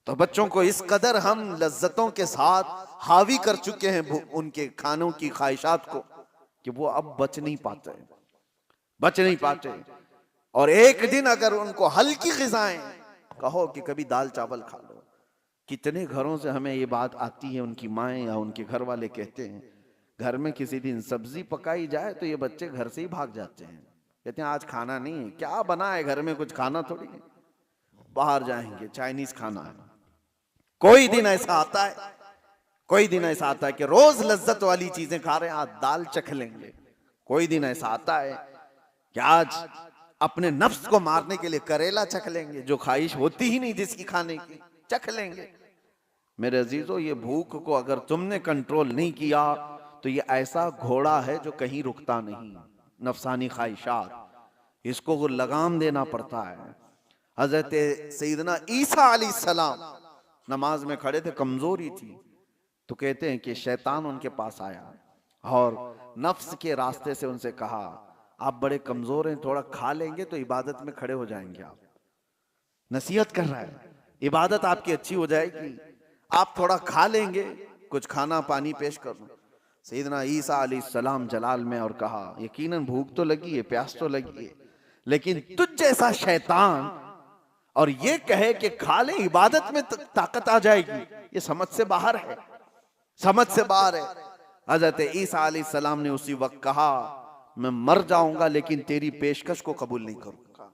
तो बच्चों को इस कदर हम लज्जतों के साथ हावी कर चुके हैं उनके खानों की ख्वाहिशात को कि वो अब बच नहीं पाते। और एक दिन अगर उनको हल्की ग़िज़ाएं कहो कि कभी दाल चावल खा लो, कितने घरों से हमें ये बात आती है, उनकी माएँ या उनके घर वाले कहते हैं घर में किसी दिन सब्जी पकाई जाए तो ये बच्चे घर से ही भाग जाते हैं, कहते हैं आज खाना नहीं है। क्या बना है घर में? कुछ खाना थोड़ी है, बाहर जाएंगे चाइनीज खाना है। कोई दिन ऐसा आता है, कोई दिन ऐसा आता है कि रोज लज्जत वाली चीजें खा रहे हैं, आज दाल चख लेंगे। कोई दिन ऐसा आता है कि आज अपने नफ्स को मारने के लिए करेला चख लेंगे, जो ख्वाहिश होती ही नहीं जिसकी खाने की, चख लेंगे। मेरे अजीजों, ये भूख को अगर तुमने कंट्रोल नहीं किया तो ये ऐसा घोड़ा है जो कहीं रुकता नहीं। नफसानी ख्वाहिशात, इसको लगाम देना पड़ता है। हजरत सैयदना ईसा अलैहिस्सलाम नमाज में खड़े थे, कमजोरी थी, तो कहते हैं कि शैतान उनके पास आया और नफ्स के रास्ते से उनसे कहा आप बड़े कमजोर हैं, थोड़ा खा लेंगे तो इबादत में खड़े हो जाएंगे। आप नसीहत कर रहा है, इबादत आपकी अच्छी हो जाएगी, आप थोड़ा खा लेंगे, कुछ खाना पानी पेश कर दो। सैयदना ईसा अलैहिस्सलाम जलाल में और कहा यकीनन भूख तो लगी है, प्यास तो लगी है, लेकिन तुझ जैसा शैतान और ये कहे कि खा ले इबादत में ताकत आ जाएगी, ये समझ से बाहर है, समझ से बाहर है। हजरत ईसा अलैहिस्सलाम ने उसी वक्त कहा मैं मर जाऊंगा लेकिन तेरी पेशकश को कबूल नहीं करूंगा,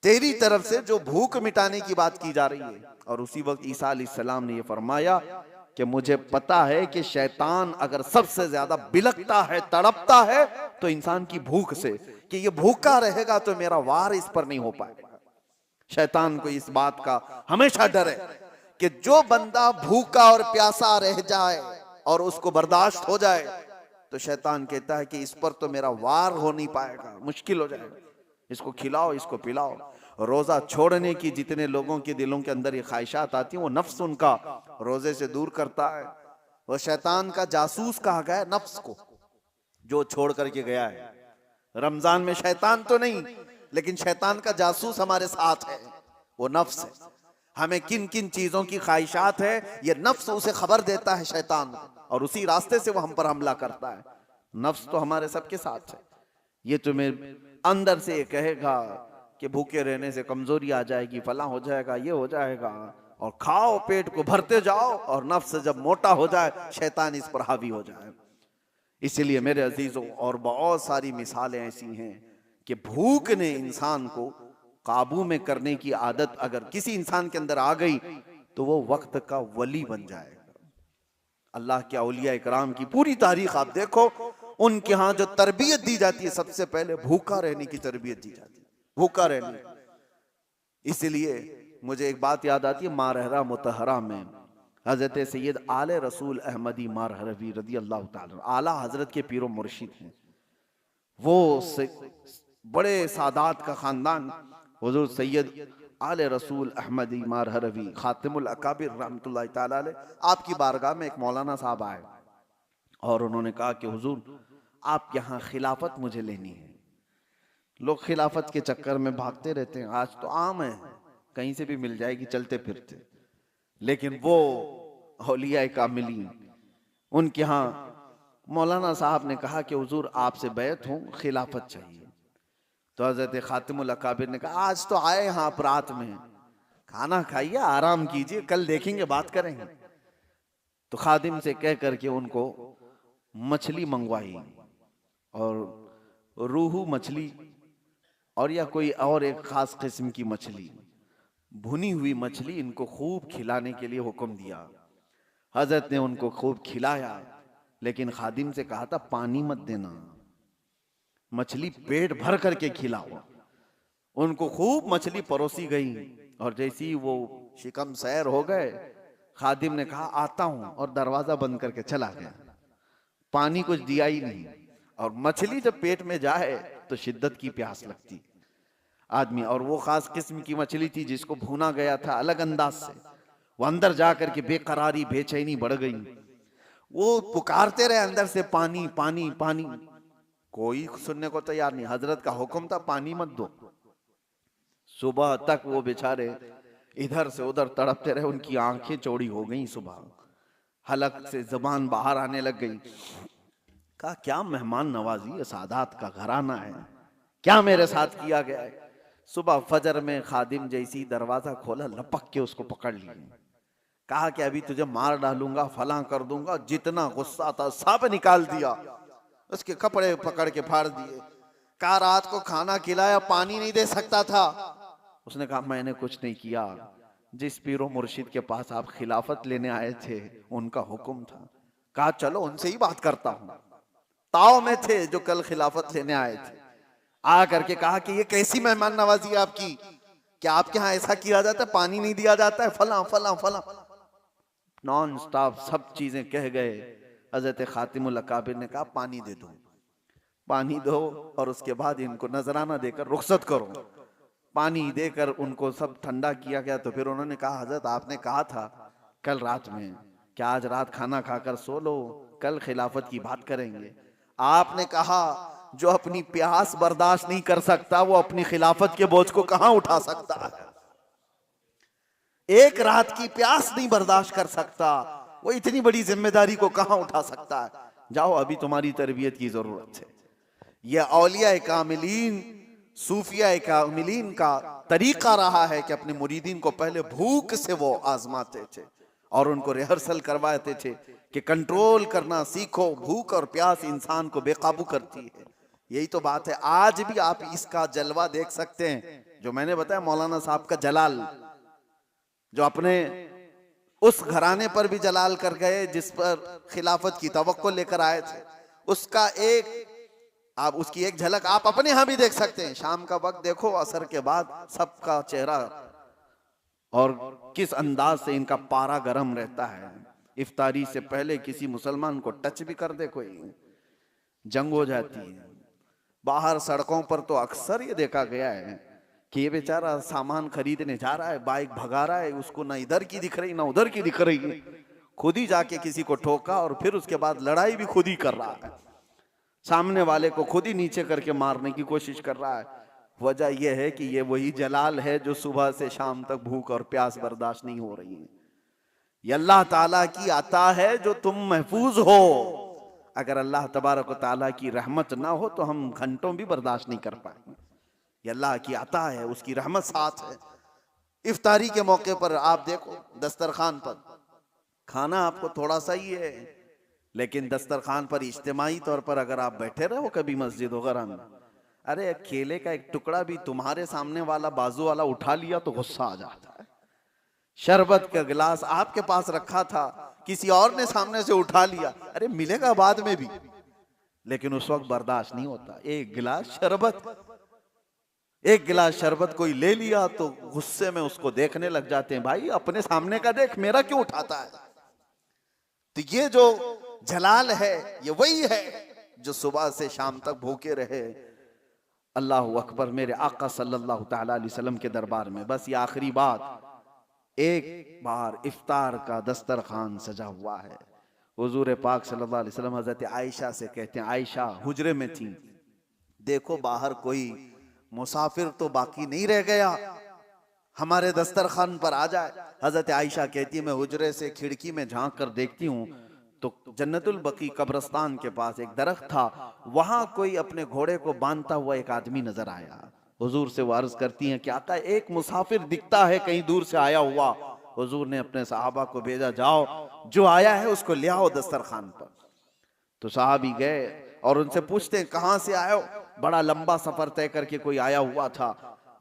तेरी तरफ से जो भूख मिटाने की बात की जा रही है। और उसी वक्त ईसा अलैहिस्सलाम ने यह फरमाया कि मुझे पता है कि शैतान अगर सबसे ज्यादा बिलकता है, तड़पता है तो इंसान की भूख से, कि ये भूखा रहेगा तो मेरा वार इस पर नहीं हो पाएगा। शैतान को इस बात का हमेशा डर है कि जो बंदा भूखा और प्यासा रह जाए और उसको बर्दाश्त हो जाए तो शैतान कहता है कि इस पर तो मेरा वार हो नहीं पाएगा, मुश्किल हो जाएगा, इसको खिलाओ, इसको पिलाओ। रोजा छोड़ने की जितने लोगों के दिलों के अंदर ये ख्वाहिशात आती हैं, वो नफ्स उनका रोजे से दूर करता है। वो शैतान का जासूस कहा गया है नफ्स को, जो छोड़ करके गया है। रमजान में शैतान तो नहीं, लेकिन शैतान का जासूस हमारे साथ है, वो नफ्स है। हमें किन किन चीजों की ख्वाहिशात है, ये नफ्स उसे खबर देता है शैतान को, और उसी रास्ते से वो हम पर हमला करता है। नफ्स तो हमारे सबके साथ है। ये तुम्हें अंदर से ये कहेगा कि भूखे रहने से कमजोरी आ जाएगी, फला हो जाएगा, ये हो जाएगा, और खाओ, पेट को भरते जाओ, और नफ्स जब मोटा हो जाए शैतान इस पर हावी हो जाए। इसलिए मेरे अजीजों, और बहुत सारी मिसालें ऐसी हैं कि भूख ने इंसान को काबू में करने की आदत अगर किसी इंसान के अंदर आ गई तो वो वक्त का वली बन जाएगा। अल्लाह के औलिया इकराम की पूरी तारीख आप देखो, उनके यहाँ जो तरबियत दी जाती है, सबसे पहले भूखा रहने की तरबियत दी जाती है, भूखा रहने। इसलिए मुझे एक बात याद आती है, मारहरा मुतहरा में हजरत सैयद आले रसूल अहमदी मारहरवी रदी अल्लाह ताला, आला हजरत के पीरो मुर्शिद हैं। वो बड़े सादात का खानदान, हुजूर सैयद आले रसूल अहमदी मारहरवी खातिमुल अकाबिर रहमतुल्लाह ताला अलैह, आपकी बारगाह में एक मौलाना साहब आए और उन्होंने कहा कि हुजूर आप यहाँ खिलाफत मुझे लेनी है। लोग खिलाफत के चक्कर में भागते रहते हैं, आज तो आम है, कहीं से भी मिल जाएगी चलते फिरते। लेकिन वो औलिया कामिलीन, उनके यहाँ मौलाना साहब ने कहा कि हुजूर आपसे बैत हूं, खिलाफत चाहिए। तो हजरत खातिमुल अकाबिर ने कहा आज तो आए यहाँ आप रात में, खाना खाइए, आराम कीजिए, कल देखेंगे, बात करेंगे। तो खादिम से कह करके उनको मछली मंगवाई, और रूहू मछली और या कोई और एक खास किस्म की मछली, भुनी हुई मछली इनको खूब खिलाने के लिए हुक्म दिया। हजरत ने उनको खूब खिलाया, लेकिन खादिम से कहा था पानी मत देना, मछली पेट भर करके खिलाओ। उनको खूब मछली परोसी गई, और जैसी वो शिकम सैर हो गए, खादिम ने कहा आता हूं, और दरवाजा बंद करके चला गया। पानी कुछ दिया ही नहीं, और मछली जब पेट में जाए तो शिद्दत की प्यास लगती आदमी। और वो खास किस्म की मछली थी जिसको भुना गया था अलग अंदाज से, वो अंदर जाकर के बेकरारी बेचैनी बढ़ गई। वो पुकारते रहे अंदर से पानी पानी पानी, कोई सुनने को तैयार नहीं। हजरत का हुक्म था पानी मत दो। सुबह तक वो बेचारे इधर से उधर तड़पते रहे, उनकी आंखें चौड़ी हो गई, सुबह हलक से जबान बाहर आने लग गई। कहा क्या मेहमान नवाजी है, सादात का घराना है, क्या मेरे साथ किया गया है। सुबह फजर में खादिम जैसी दरवाजा खोला, लपक के उसको पकड़ लिया, कहा कि अभी तुझे मार डालूंगा, फला कर दूंगा। जितना गुस्सा था सब निकाल दिया, उसके कपड़े पकड़ के फाड़ दिए। कहा रात को खाना खिलाया, पानी नहीं दे सकता था। उसने कहा मैंने कुछ नहीं किया, जिस पीरो मुर्शिद के पास आप खिलाफत लेने आए थे उनका हुक्म था। कहा चलो उनसे ही बात करता हूं। ताव में थे जो कल खिलाफत लेने आए थे, आ करके कहा कि ये कैसी मेहमान नवाजी है आपकी, क्या आपके यहाँ ऐसा किया जाता है, पानी नहीं दिया जाता है, फला फला फला, नॉन स्टॉप सब चीजें कह गए। हजरत खातिमुल अकाबिर ने कहा पानी दे दो, पानी दो, और उसके बाद इनको नजराना देकर रुखसत करो। पानी देकर उनको सब ठंडा किया गया। तो फिर उन्होंने कहा हजरत आपने कहा था कल रात में, क्या आज रात खाना खाकर सो लो, कल खिलाफत की बात करेंगे। आपने कहा जो अपनी प्यास बर्दाश्त नहीं कर सकता वो अपनी खिलाफत के बोझ को कहां उठा सकता है। एक रात की प्यास नहीं बर्दाश्त कर सकता, वो इतनी बड़ी जिम्मेदारी को कहां उठा सकता है। जाओ अभी तुम्हारी तरबियत की जरूरत है। यह औलिया कामिलीन, सूफिया कामिलीन का तरीका रहा है कि अपने मुरीदीन को पहले भूख से वो आजमाते थे और उनको रिहर्सल करवाते थे कि कंट्रोल करना सीखो, भूख और प्यास इंसान को बेकाबू करती है। यही तो बात है। आज भी आप इसका जलवा देख सकते हैं, जो मैंने बताया मौलाना साहब का जलाल, जो अपने उस घराने पर भी जलाल कर गए जिस पर खिलाफत की तवक्को लेकर आए थे। उसका आप उसकी एक झलक आप अपने यहां भी देख सकते हैं। शाम का वक्त देखो, असर के बाद सबका चेहरा और किस अंदाज से इनका पारा गर्म रहता है। इफ्तारी से पहले किसी मुसलमान को टच भी कर दे कोई, जंग हो जाती है। बाहर सड़कों पर तो अक्सर ये देखा गया है कि ये बेचारा सामान खरीदने जा रहा है, बाइक भगा रहा है, उसको ना इधर की दिख रही ना उधर की दिख रही है, खुद ही जाके किसी को ठोका और फिर उसके बाद लड़ाई भी खुद ही कर रहा है, सामने वाले को खुद ही नीचे करके मारने की कोशिश कर रहा है। वजह यह है कि ये वही जलाल है जो सुबह से शाम तक भूख और प्यास बर्दाश्त नहीं हो रही है। ये अल्लाह ताला की अता है जो तुम महफूज हो। अगर अल्लाह तबारक व तआला की रहमत ना हो तो हम घंटों भी बर्दाश्त नहीं कर पाएंगे। ये अल्लाह की अता है, उसकी रहमत साथ है। इफ्तारी के मौके पर आप देखो दस्तरखान पर खाना आपको थोड़ा सा ही है, लेकिन दस्तरखान पर इज्तिमाई तौर पर अगर आप बैठे रहो कभी मस्जिद वगैरह में, अरे केले का एक टुकड़ा भी तुम्हारे सामने वाला बाजू वाला उठा लिया तो गुस्सा आ जाता है। शरबत का गिलास आपके पास रखा था, किसी और ने सामने से उठा लिया, अरे मिलेगा बाद में भी, लेकिन उस वक्त बर्दाश्त नहीं होता। एक गिलास शरबत कोई ले लिया तो गुस्से में उसको देखने लग जाते हैं, भाई अपने सामने का देख, मेरा क्यों उठाता है। तो ये जो जलाल है ये वही है जो सुबह से शाम तक भूखे रहे। अल्लाह अकबर। मेरे आका सल्लल्लाहु तआला अलैहि वसल्लम के दरबार में बस ये आखिरी बात, एक बार इफ्तार का दस्तरखान सजा हुआ है। हुजूर पाक सल्लल्लाहु अलैहि वसल्लम हजरत आयशा से कहते हैं, आयशा हुजरे में थी, देखो बाहर कोई मुसाफिर तो बाकी नहीं रह गया, हमारे दस्तरखान पर आ जाए। हजरत आयशा कहती है, मैं हुजरे से खिड़की में झांक कर देखती हूँ तो जन्नतुल बकी कब्रिस्तान के पास एक दरख्त था, वहां कोई अपने घोड़े को बांधता हुआ एक आदमी नजर आया। हुजूर से वो अर्ज करती हैं कि आका एक मुसाफिर दिखता है कहीं दूर से आया हुआ। हुजूर ने अपने सहाबा को भेजा, जाओ जो आया है उसको ले आओ दस्तरखान पर। तो सहाबी गए और उनसे पूछते हैं कहां से आए हो। बड़ा लंबा सफर तय करके कोई आया हुआ था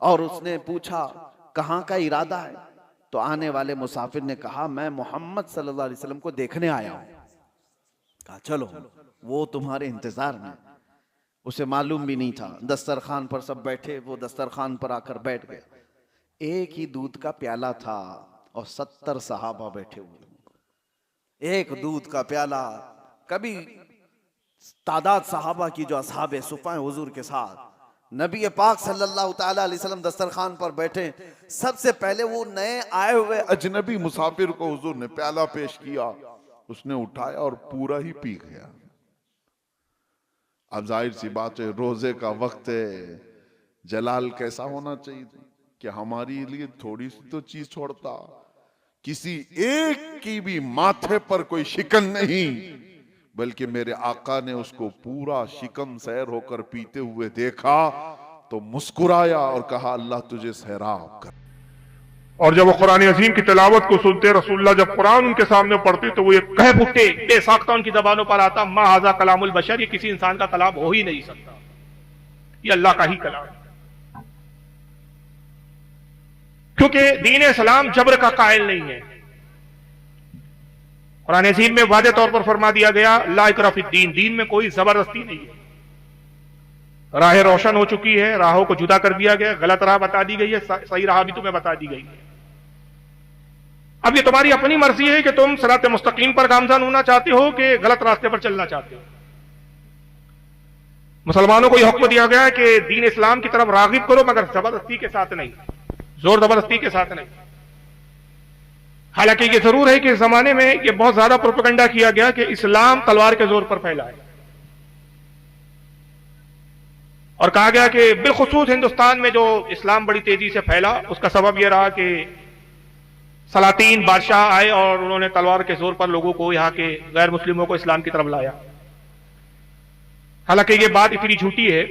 और उसने पूछा कहां का इरादा है। तो आने वाले मुसाफिर ने कहा, मैं मोहम्मद सल्लल्लाहु अलैहि वसल्लम को देखने आया हूं। कहा चलो वो तुम्हारे इंतजार में। उसे मालूम भी नहीं था। दस्तरखान पर सब बैठे, वो दस्तरखान पर आकर बैठ गए। एक ही दूध का प्याला था और 70 सहाबा बैठे हुए। एक दूध का प्याला। कभी तादाद सहाबा की जो असहाबे सुफ़ा हुजूर के साथ, नबी पाक सल्लल्लाहु तआला अलैहि वसल्लम दस्तरखान पर बैठे, सबसे पहले वो नए आए हुए अजनबी मुसाफिर को हुजूर ने प्याला पेश किया, उसने उठाया और पूरा ही पी गया। अब जाहिर सी बात है, रोजे का वक्त है, जलाल कैसा होना चाहिए कि हमारे लिए थोड़ी सी तो चीज छोड़ता, किसी एक की भी माथे पर कोई शिकन नहीं, बल्कि मेरे आका ने उसको पूरा शिकम सैर होकर पीते हुए देखा तो मुस्कुराया और कहा, अल्लाह तुझे सहराब कर। और जब वो कुरान अजीम की तिलावत को सुनते, रसूलुल्लाह जब कुरान उनके सामने पढ़ते तो वो ये कह उठते, बेसाख्ता उनकी जबानों पर आता, मा हाजा कलामुल बशर, ये किसी इंसान का कलाम हो ही नहीं सकता, ये अल्लाह का ही कलाम है। क्योंकि दीन इस्लाम जबर का कायल नहीं है। कुरान अजीम में वादे तौर पर फरमा दिया गया, ला इकरा फिद्दीन, दीन में कोई जबरदस्ती नहीं है। राह रोशन हो चुकी है, राहों को जुदा कर दिया गया, गलत राह बता दी गई है, सही राह भी तुम्हें बता दी गई है। अब ये तुम्हारी अपनी मर्जी है कि तुम सिरात मुस्तकीम पर गामज़न होना चाहते हो कि गलत रास्ते पर चलना चाहते हो। मुसलमानों को यह हुक्म दिया गया है कि दीन इस्लाम की तरफ रागिब करो, मगर जबरदस्ती के साथ नहीं, जोर जबरदस्ती के साथ नहीं। हालांकि ये जरूर है कि इस जमाने में ये बहुत ज्यादा प्रोपेगेंडा किया गया कि इस्लाम तलवार के जोर पर फैला है, और कहा गया कि बिलखुसूस हिंदुस्तान में जो इस्लाम बड़ी तेजी से फैला उसका सबब यह रहा कि सलातीन बादशाह आए और उन्होंने तलवार के जोर पर लोगों को, यहाँ के गैर मुस्लिमों को इस्लाम की तरफ लाया। हालांकि ये बात इतनी झूठी है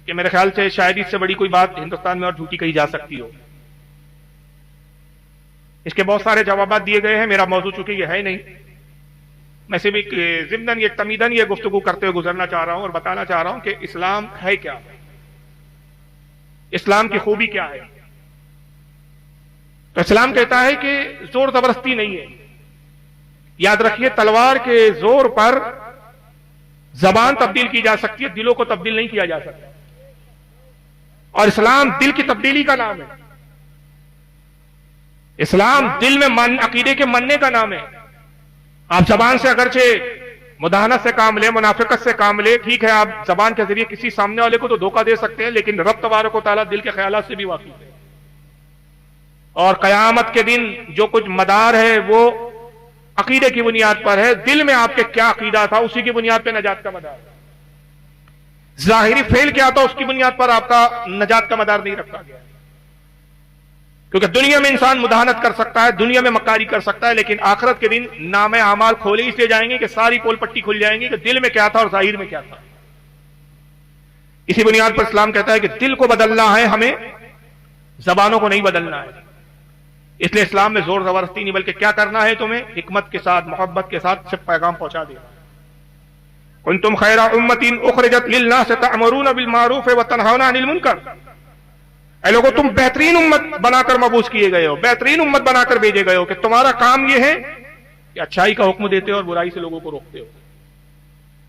कि मेरे ख्याल से शायद इससे बड़ी कोई बात हिंदुस्तान में और झूठी कही जा सकती हो। इसके बहुत सारे जवाब दिए गए हैं, मेरा मौजू चूंकि ये है नहीं, मैं सिर्फ एक ज़िम्नन ये तमीदन ये गुफ्तगू करते हुए गुजरना चाह रहा हूं और बताना चाह रहा हूं कि इस्लाम है क्या, इस्लाम की खूबी क्या है। तो इस्लाम कहता है कि जोर जबरदस्ती नहीं है। याद रखिए, तलवार के जोर पर जबान तब्दील की जा सकती है, दिलों को तब्दील नहीं किया जा सकता, और इस्लाम दिल की तब्दीली का नाम है। इस्लाम दिल में अकीदे के मानने का नाम है। आप जबान से अगरचे मुदाहनत से काम ले, मुनाफिकत से काम ले, ठीक है, आप जबान के जरिए किसी सामने वाले को तो धोखा दे सकते हैं, लेकिन रब तबारक व तआला दिल के ख्यालात से भी वाकिफ है। और कयामत के दिन जो कुछ मदार है वो अकीदे की बुनियाद पर है। दिल में आपके क्या अकीदा था, उसी की बुनियाद पर नजात का मदार है। जाहिरी फेल क्या था, उसकी बुनियाद पर आपका नजात का मदार नहीं रखा गया। क्योंकि दुनिया में इंसान मुदाहनत कर सकता है, दुनिया में मक्कारी कर सकता है, लेकिन आखिरत के दिन नामे आमाल खोले इसलिए जाएंगे कि सारी पोल पट्टी खुल जाएंगी कि दिल में क्या था और जाहिर में क्या था। इसी बुनियाद पर इस्लाम कहता है कि दिल को बदलना है हमें, जबानों को नहीं बदलना है। इसलिए इस्लाम में जोर जबरदस्ती नहीं, बल्कि क्या करना है तुम्हें हिकमत के साथ, मोहब्बत के साथ सिर्फ पैगाम पहुंचा देना। कुंतुम खैरा उम्मतिन उखरिजत लिन्नास तअमुरून बिल मारूफ व तनहौना अनिल मुनकर। ऐ लोगों, तुम बेहतरीन उम्मत बनाकर मबूस किए गए हो, बेहतरीन उम्मत बनाकर भेजे गए हो कि तुम्हारा काम यह है कि अच्छाई का हुक्म देते हो और बुराई से लोगों को रोकते हो।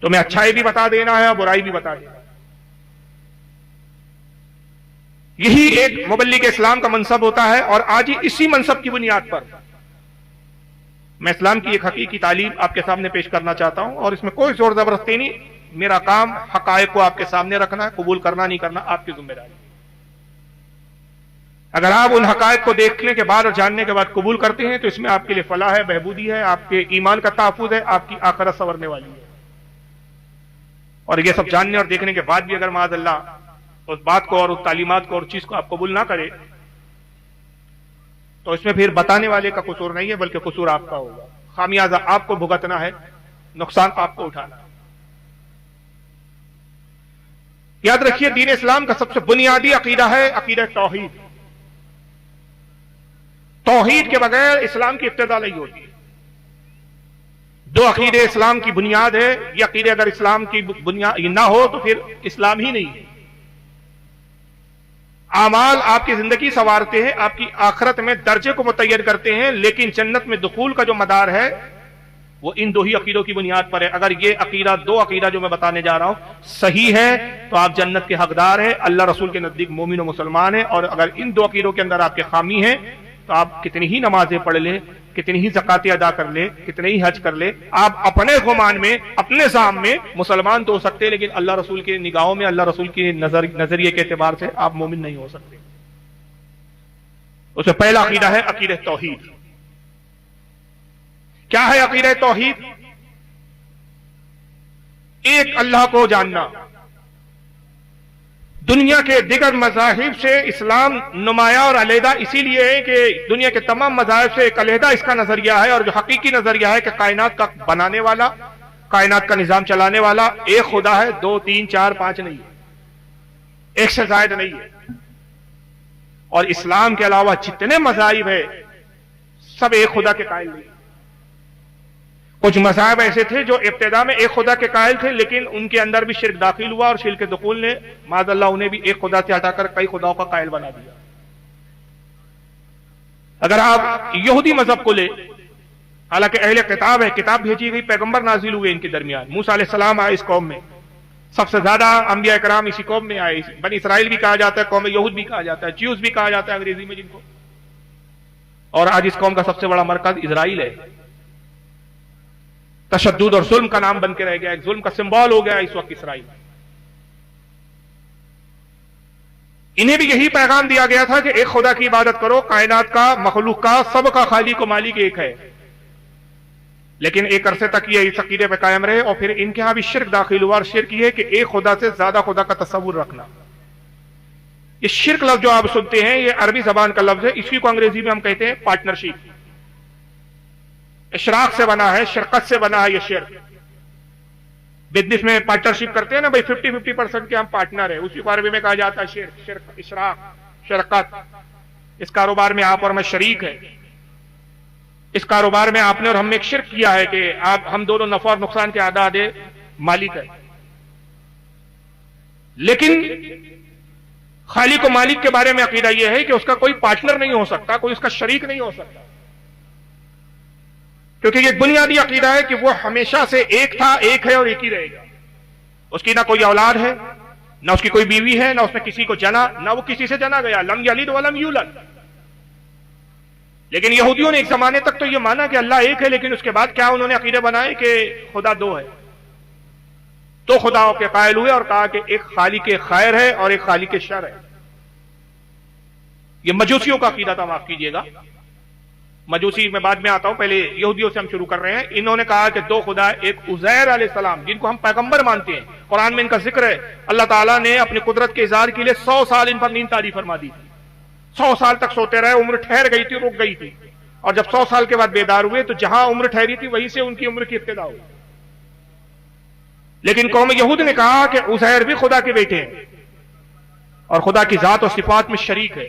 तुम्हें अच्छाई भी बता देना है और बुराई भी बता देना है। यही एक मुबल्लिग इस्लाम का मनसब होता है। और आज ही इसी मनसब की बुनियाद पर मैं इस्लाम की एक हकीकी तालीम आपके सामने पेश करना चाहता हूं, और इसमें कोई जोर जबरदस्ती नहीं। मेरा काम हकायक को आपके सामने रखना है, कबूल करना नहीं करना आपकी जिम्मेदारी। अगर आप उन हकायक को देखने के बाद और जानने के बाद कबूल करते हैं तो इसमें आपके लिए फलाह है, बहबूदी है, आपके ईमान का तहफ्फुज़ है, आपकी आखिरत संवरने वाली है। और ये सब जानने और देखने के बाद भी अगर माज़अल्लाह उस बात को और उस तालीमात को और चीज को आप कबूल ना करे तो इसमें फिर बताने वाले का कसूर नहीं है, बल्कि कसूर आपका होगा। खामियाजा आपको भुगतना है, नुकसान आपको उठाना है। याद रखिए, दीन इस्लाम का सबसे बुनियादी अकीदा है अकीदा तौहीद। तौहीद के बगैर इस्लाम की इब्तिदा नहीं होती। दो अकीदे इस्लाम की बुनियाद है। ये अकीदे अगर इस्लाम की बुनियाद ना हो तो फिर इस्लाम ही नहीं है। आमाल आपकी जिंदगी संवारते हैं, आपकी आखिरत में दर्जे को मुतय्यर करते हैं, लेकिन जन्नत में दुखूल का जो मदार है वो इन दो ही अकीदों की बुनियाद पर है। अगर ये अकीदा, दो अकीदा जो मैं बताने जा रहा हूं सही है तो आप जन्नत के हकदार हैं, अल्लाह रसूल के नजदीक मोमिन और मुसलमान है। और अगर इन दो अकीदों के अंदर आपके खामी है तो आप कितनी ही नमाजें पढ़ ले, कितनी ही ज़कातें अदा कर ले, कितने ही हज कर ले, आप अपने गुमान में, अपने साम में मुसलमान तो हो सकते हैं, लेकिन अल्लाह रसूल की निगाहों में, अल्लाह रसूल के नजरिए के एतबार से आप मोमिन नहीं हो सकते। उसमें पहला अकीदा है अकीदा तौहीद। क्या है अकीदा तौहीद? एक अल्लाह को जानना। दुनिया के दिगर मज़ाहिब से इस्लाम नुमाया और अलहदा इसीलिए है कि दुनिया के तमाम मज़ाहिब से एक अलहदा इसका नजरिया है, और जो हकीकी नजरिया है कि कायनात का बनाने वाला, कायनात का निजाम चलाने वाला एक खुदा है, 2, 3, 4, 5 नहीं है, एक से जायद नहीं है। और इस्लाम के अलावा जितने मज़ाहिब है सब एक खुदा के कायल नहीं। कुछ मज़ाहिब ऐसे थे जो इब्तिदा में एक खुदा के कायल थे, लेकिन उनके अंदर भी शिर्क दाखिल हुआ और शिर्क दुखूल ने माज़अल्लाह उन्हें भी एक खुदा से हटाकर कई खुदाओं का कायल बना दिया। अगर आप यहूदी मजहब को ले, हालांकि अहले किताब है, किताब भेजी गई, पैगंबर नाजिल हुए इनके दरमियान, मूसा अलैहिस्सलाम आए इस कौम में, सबसे ज्यादा अंबिया इकराम इसी कौम में आए। बनी इसराइल भी कहा जाता है, कौम यहूद भी कहा जाता है, ज्यूज भी कहा जाता है अंग्रेजी में जिनको। और आज इस कौम का सबसे बड़ा मरकज इजराइल है। तशद्दुद और जुल्म का नाम बन के रह गया, एक जुल्म का सिंबल हो गया इस वक्त इसराइल। इन्हें भी यही पैगाम दिया गया था कि एक खुदा की इबादत करो, कायनात का, मखलूक का, सबका खालिक व मालिक एक है। लेकिन एक अरसे तक ये इस अकीदे पे कायम रहे और फिर इनके यहां भी शिर्क दाखिल हुआ। और शिर्क ये है कि एक खुदा से ज्यादा खुदा का तस्वुर रखना। ये शिर्क लफ्ज जो आप सुनते हैं ये अरबी जबान का लफ्ज है, इसी को अंग्रेजी में हम कहते हैं पार्टनरशिप। इशराक से बना है, शरकत से बना है ये शिर्क। बिजनेस में पार्टनरशिप करते हैं ना भाई, 50-50% के हम पार्टनर है, उसी को अरबी में कहा जाता है शिर्क, शिर्क, इशराक, शरकत। इस कारोबार में आप और मैं शरीक है, इस कारोबार में आपने और हमने एक शिर्क किया है कि आप हम दोनों नफा और नुकसान के आधा आधे मालिक है। लेकिन खालिक और मालिक के बारे में अकीदा यह है कि उसका कोई पार्टनर नहीं हो सकता, कोई उसका शरीक नहीं हो सकता, क्योंकि ये बुनियादी अकीदा है कि वो हमेशा से एक था, एक है और एक ही रहेगा। उसकी ना कोई औलाद है, ना उसकी कोई बीवी है, ना उसने किसी को जना, ना वो किसी से जना गया। लम यलिद वलम यूलद। लेकिन यहूदियों ने एक जमाने तक तो यह माना कि अल्लाह एक है, लेकिन उसके बाद क्या उन्होंने अकीदे बनाए कि खुदा दो है। दो खुदाओं के कायल हुए और कहा कि एक खालिक खैर है और एक खालिक शर है। यह मजूसियों का अकीदा था, माफ कीजिएगा, मजूसी में बाद में आता हूं, पहले यहूदियों से हम शुरू कर रहे हैं। इन्होंने कहा कि दो खुदा, एक उज़ैर अलैहिस्सलाम जिनको हम पैगंबर मानते हैं, कुरान में इनका जिक्र है, अल्लाह ताला ने अपनी कुदरत के इज़हार के लिए 100 साल इन पर नींद तारी फरमा दी थी। 100 साल तक सोते रहे, उम्र ठहर गई थी, रुक गई थी, और जब 100 साल के बाद बेदार हुए तो जहां उम्र ठहरी थी वहीं से उनकी उम्र की इब्तिदा हुई। लेकिन कौम यहूद ने कहा कि उज़ैर भी खुदा के बेटे हैं और खुदा की जात और सिफात में शरीक है।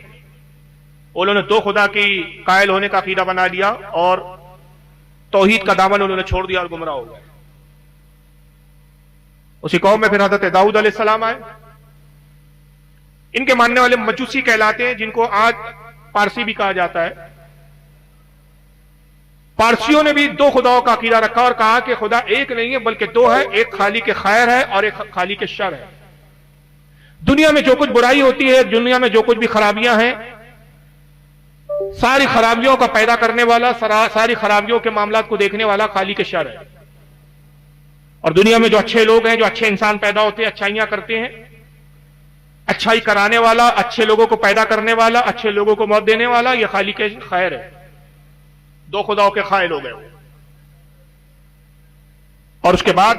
उन्होंने दो खुदा की कायल होने का अकीदा बना लिया और तौहीद का दामन उन्होंने छोड़ दिया और गुमराह हो गए। उसी कौम में फिर हजरत दाऊद अलैहिस्सलाम आए। इनके मानने वाले मजूसी कहलाते हैं, जिनको आज पारसी भी कहा जाता है। पारसियों ने भी दो खुदाओं का अकीदा रखा और कहा कि खुदा एक नहीं है बल्कि दो है, एक खालिक खैर है और एक खालिक शर है। दुनिया में जो कुछ बुराई होती है, दुनिया में जो कुछ भी खराबियां हैं, सारी खराबियों का पैदा करने वाला, सारी खराबियों के मामलात को देखने वाला खालिक शर है। और दुनिया में जो अच्छे लोग हैं, जो अच्छे इंसान पैदा होते हैं, अच्छाइयां करते हैं, अच्छाई कराने वाला, अच्छे लोगों को पैदा करने वाला, अच्छे लोगों को मौत देने वाला, यह खालिक खैर है। दो खुदाओं के कायल हो गए। और उसके बाद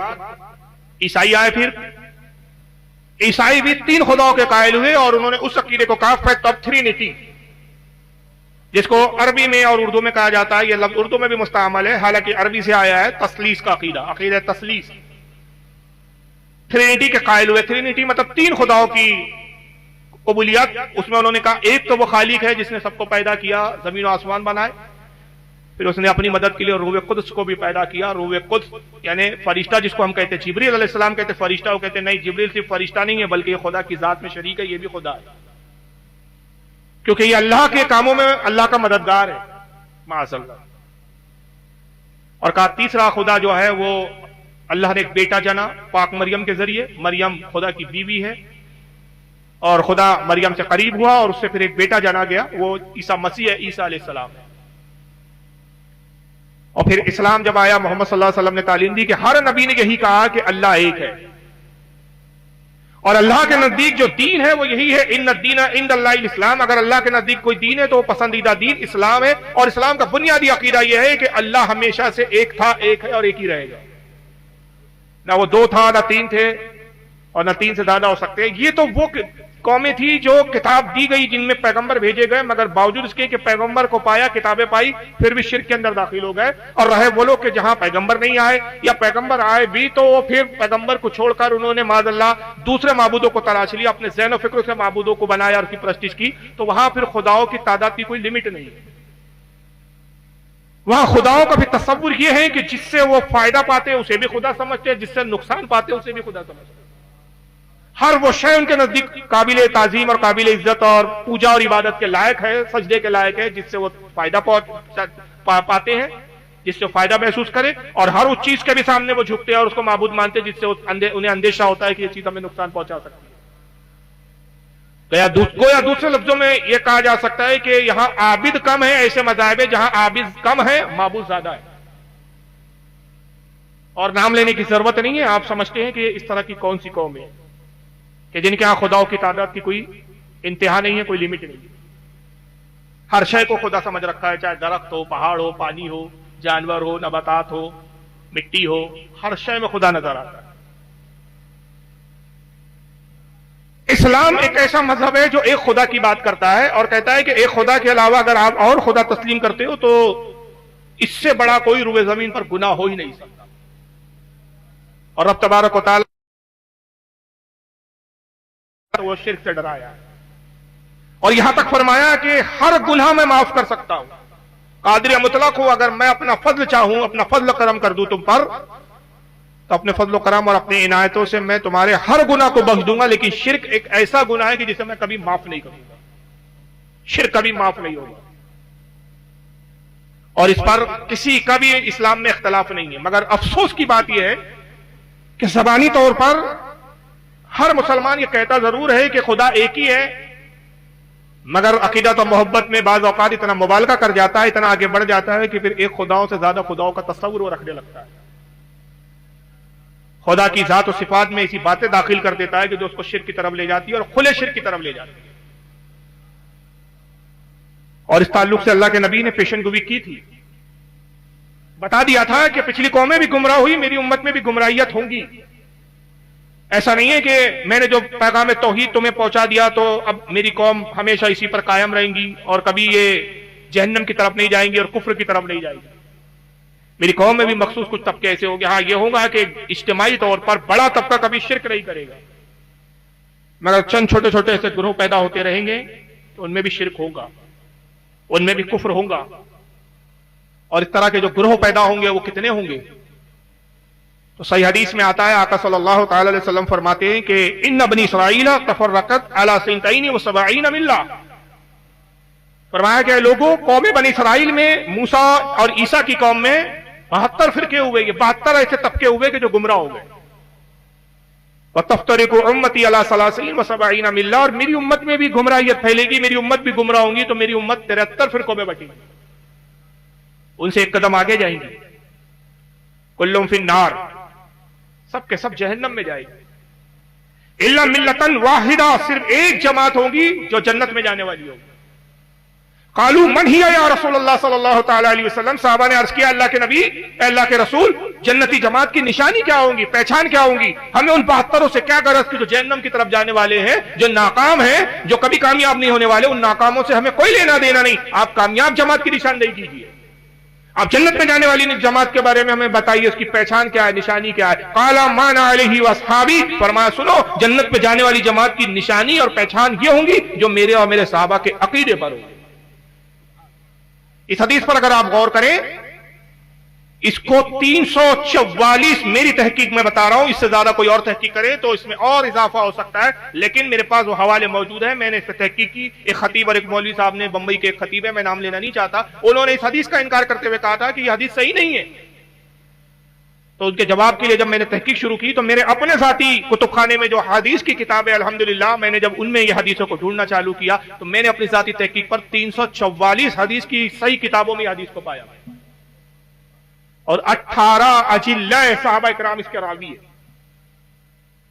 ईसाई आए। फिर ईसाई भी तीन खुदाओं के कायल हुए और उन्होंने उस अकीदे को कहा फैक्ट ऑफ ट्रिनिटी, जिसको अरबी में और उर्दू में कहा जाता है। यह लफ्ज उर्दू में भी मुस्तअमल है, हालांकि अरबी से आया है। तसलीस का अकीदा, अकीदा तसलीस, ट्रिनिटी के कायल हुए। ट्रिनिटी मतलब तीन खुदाओं की कबूलियत। उसमें उन्होंने कहा एक तो वो खालिक है जिसने सबको पैदा किया, जमीन और आसमान बनाए। फिर उसने अपनी मदद के लिए रूह कुद्स को भी पैदा किया। रूह कुद्स यानी फरिश्ता, जिसको हम कहते हैं जिब्रील अलैहिस्सलाम कहते हैं फरिश्ता, वो कहते हैं नहीं, जिब्रील सिर्फ फरिश्ता नहीं है बल्कि ये खुदा की जात में शरीक है, ये भी खुदा है, क्योंकि ये अल्लाह के कामों में अल्लाह का मददगार है माअज़ल्लाह। और कहा तीसरा खुदा जो है वो अल्लाह ने एक बेटा जना पाक मरियम के जरिए। मरियम खुदा की बीवी है और खुदा मरियम से करीब हुआ और उससे फिर एक बेटा जना गया, वो ईसा मसीह है, ईसा अलैहिस्सलाम है। और फिर इस्लाम जब आया, मोहम्मद सल्लल्लाहु अलैहि वसल्लम ने तालीम दी कि हर नबी ने यही कहा कि अल्लाह एक है और अल्लाह के नजदीक जो दीन है वो यही है, इन्न दीन इंदल्लाहिल इस्लाम। अगर अल्लाह के नजदीक कोई दीन है तो वो पसंदीदा दीन इस्लाम है। और इस्लाम का बुनियादी अकीदा यह है कि अल्लाह हमेशा से एक था, एक है और एक ही रहेगा। ना वो दो था, ना तीन थे और ना तीन से ज्यादा हो सकते हैं। ये तो वो कौमें थी जो किताब दी गई, जिनमें पैगंबर भेजे गए, मगर बावजूद इसके कि पैगंबर को पाया, किताबें पाई, फिर भी शिर्क के अंदर दाखिल हो गए। और रहे वो लोग कि जहां पैगंबर नहीं आए या पैगंबर आए भी तो वो फिर पैगंबर को छोड़कर उन्होंने माज़अल्लाह दूसरे माबूदों को तलाश लिया, अपने ज़हन और फिक्र से माबूदों को बनाया और उसकी प्रस्टिश की। तो वहां फिर खुदाओं की तादाद की कोई लिमिट नहीं है। वहां खुदाओं का भी तस्वुर यह है कि जिससे वो फायदा पाते हैं उसे भी खुदा समझते हैं, जिससे नुकसान पाते हैं उसे भी खुदा समझते हैं। हर वो शय उनके नजदीक काबिल ताजीम और काबिल इज्जत और पूजा और इबादत के लायक है, सजदे के लायक है, जिससे वो फायदा पाते हैं, जिससे फायदा महसूस करे। और हर उस चीज के भी सामने वो झुकते हैं और उसको माबूद मानते हैं जिससे उन्हें अंदेशा होता है कि ये चीज हमें नुकसान पहुंचा सकती है। गोया दूसरे लफ्जों में यह कहा जा सकता है कि यहां आबिद कम है, ऐसे मज़ाहिब है जहां आबिद कम है, माबूद ज्यादा है। और नाम लेने की जरूरत नहीं है, आप समझते हैं कि इस तरह की कौन सी कौम है कि जिनके यहां खुदाओं की तादाद की कोई इंतहा नहीं है, कोई लिमिट नहीं है। हर शय को खुदा समझ रखा है, चाहे दरख्त हो, पहाड़ हो, पानी हो, जानवर हो, नबातात हो, मिट्टी हो, हर शय में खुदा नजर आता है। इस्लाम एक ऐसा मजहब है जो एक खुदा की बात करता है और कहता है कि एक खुदा के अलावा अगर आप और खुदा तस्लीम करते हो तो इससे बड़ा कोई रुए जमीन पर गुनाह हो ही नहीं सकता। और रब तबारक व तआला वो शिर्क से डराया और यहां तक फरमाया कि हर गुनाह मैं माफ कर सकता हूं। कादिर मुतलक हूं, अगर मैं अपना फजल चाहूं, अपना फजल करम कर दूं तुम पर, तो अपने फजल करम और अपने इनायतों से मैं तुम्हारे हर गुनाह को बख्श दूंगा। लेकिन शिर्क एक ऐसा गुनाह है कि जिसे मैं कभी माफ नहीं करूंगा, शिर्क कभी माफ नहीं होगा। और इस पर किसी का भी इस्लाम में इख्तलाफ नहीं है। मगर अफसोस की बात यह है कि ज़बानी तौर पर हर मुसलमान ये कहता जरूर है कि खुदा एक ही है, मगर अकीदत और मोहब्बत में बाज़ औक़ात इतना मुबालगा कर जाता है, इतना आगे बढ़ जाता है कि फिर एक खुदाओं से ज्यादा खुदाओं का तस्वुर वो रखने लगता है। खुदा की जात और सिफात में ऐसी बातें दाखिल कर देता है कि जो उसको शिर्क की तरफ ले जाती है और खुले शिर्क की तरफ ले जाती है। और इस ताल्लुक से अल्लाह के नबी ने पेशनगोई की थी, बता दिया था कि पिछली कौमें भी गुमराह हुई, मेरी उम्मत में भी गुमराहियत होंगी। ऐसा नहीं है कि मैंने जो पैगाम तौहीद तुम्हें पहुंचा दिया तो अब मेरी कौम हमेशा इसी पर कायम रहेंगी और कभी ये जहन्नम की तरफ नहीं जाएंगी और कुफ्र की तरफ नहीं जाएंगी। मेरी कौम में भी मखसूस कुछ तबके ऐसे होंगे। हाँ, ये होगा कि इज्तिमाई तौर पर बड़ा तबका कभी शिर्क नहीं करेगा, मगर चंद छोटे छोटे ऐसे ग्रोह पैदा होते रहेंगे तो उनमें भी शिर्क होगा, उनमें भी कुफ्र होगा। और इस तरह के जो ग्रोह पैदा होंगे वो कितने होंगे? तो सही हदीस में आता है, आका सल्लल्लाहु तआला अलैहि वसल्लम फरमाते हैं कि इन्न बनी इसराइल तफर्रकत अला सिंतैन व सबईन मिल्ला। फरमाया कि लोगों, कौम बनी इसराइल में मूसा और ईसा की कौम में 72 फिरके हुए, ये 72 ऐसे तबके हुए कि जो गुमराह हो गए। व तफ्तरिकु उम्मती अला सलासीन व सबईन मिल्ला, और मेरी उम्मत में भी गुमराहियत फैलेगी, मेरी उम्मत भी गुमराह होंगी, तो मेरी उम्मत 73 फिरकों में बटेगी, उनसे एक कदम आगे जाएंगी। कुल्लुम फिन्नार, सबके सब जहन्नम में जाएगी। इल्ला मिल्लतन वाहिदा, सिर्फ एक जमात होगी जो जन्नत में जाने वाली होगी। कालू मन हिया या रसूलुल्लाह सल्लल्लाहु तआला अलैहि वसल्लम, साहबा ने अर्ज किया, अल्लाह के नबी, अल्लाह के रसूल, जन्नती जमात की निशानी क्या होगी, पहचान क्या होगी? हमें उन 72 से क्या गरज की जो जहन्नम की तरफ जाने वाले हैं, जो नाकाम हैं, जो कभी कामयाब नहीं होने वाले, उन नाकामों से हमें कोई लेना देना नहीं। आप कामयाब जमात की निशानदेही कीजिए, आप जन्नत में जाने वाली जमात के बारे में हमें बताइए, उसकी पहचान क्या है, निशानी क्या है। काला माना अलैहि वअस्हाबी, फरमाया सुनो, जन्नत में जाने वाली जमात की निशानी और पहचान ये होंगी जो मेरे और मेरे सहाबा के अकीदे पर होंगी। इस हदीस पर अगर आप गौर करें, इसको 344 मेरी तहकीक में बता रहा हूं, इससे ज्यादा कोई और तहकीक करे तो इसमें और इजाफा हो सकता है, लेकिन मेरे पास वो हवाले मौजूद है, मैंने इस पर तहकीक की। एक खतीब और एक मौलवी साहब ने, बंबई के एक खतीब है, मैं नाम लेना नहीं चाहता, उन्होंने इस हदीस का इनकार करते हुए कहा था कि यह हदीस सही नहीं है। तो उनके जवाब के लिए जब मैंने तहकीक शुरू की तो मेरे अपने साथी कुतुबखाने में जो हदीस की किताब है, अल्हम्दुलिल्लाह, मैंने जब उनमें ये हदीसों को ढूंढना चालू किया तो मैंने अपनी जाती तहकीक पर 344 हदीस की सही किताबों में हदीस को पाया, और 18 अजिल्ला सहाबा इकराम इसके रावी है।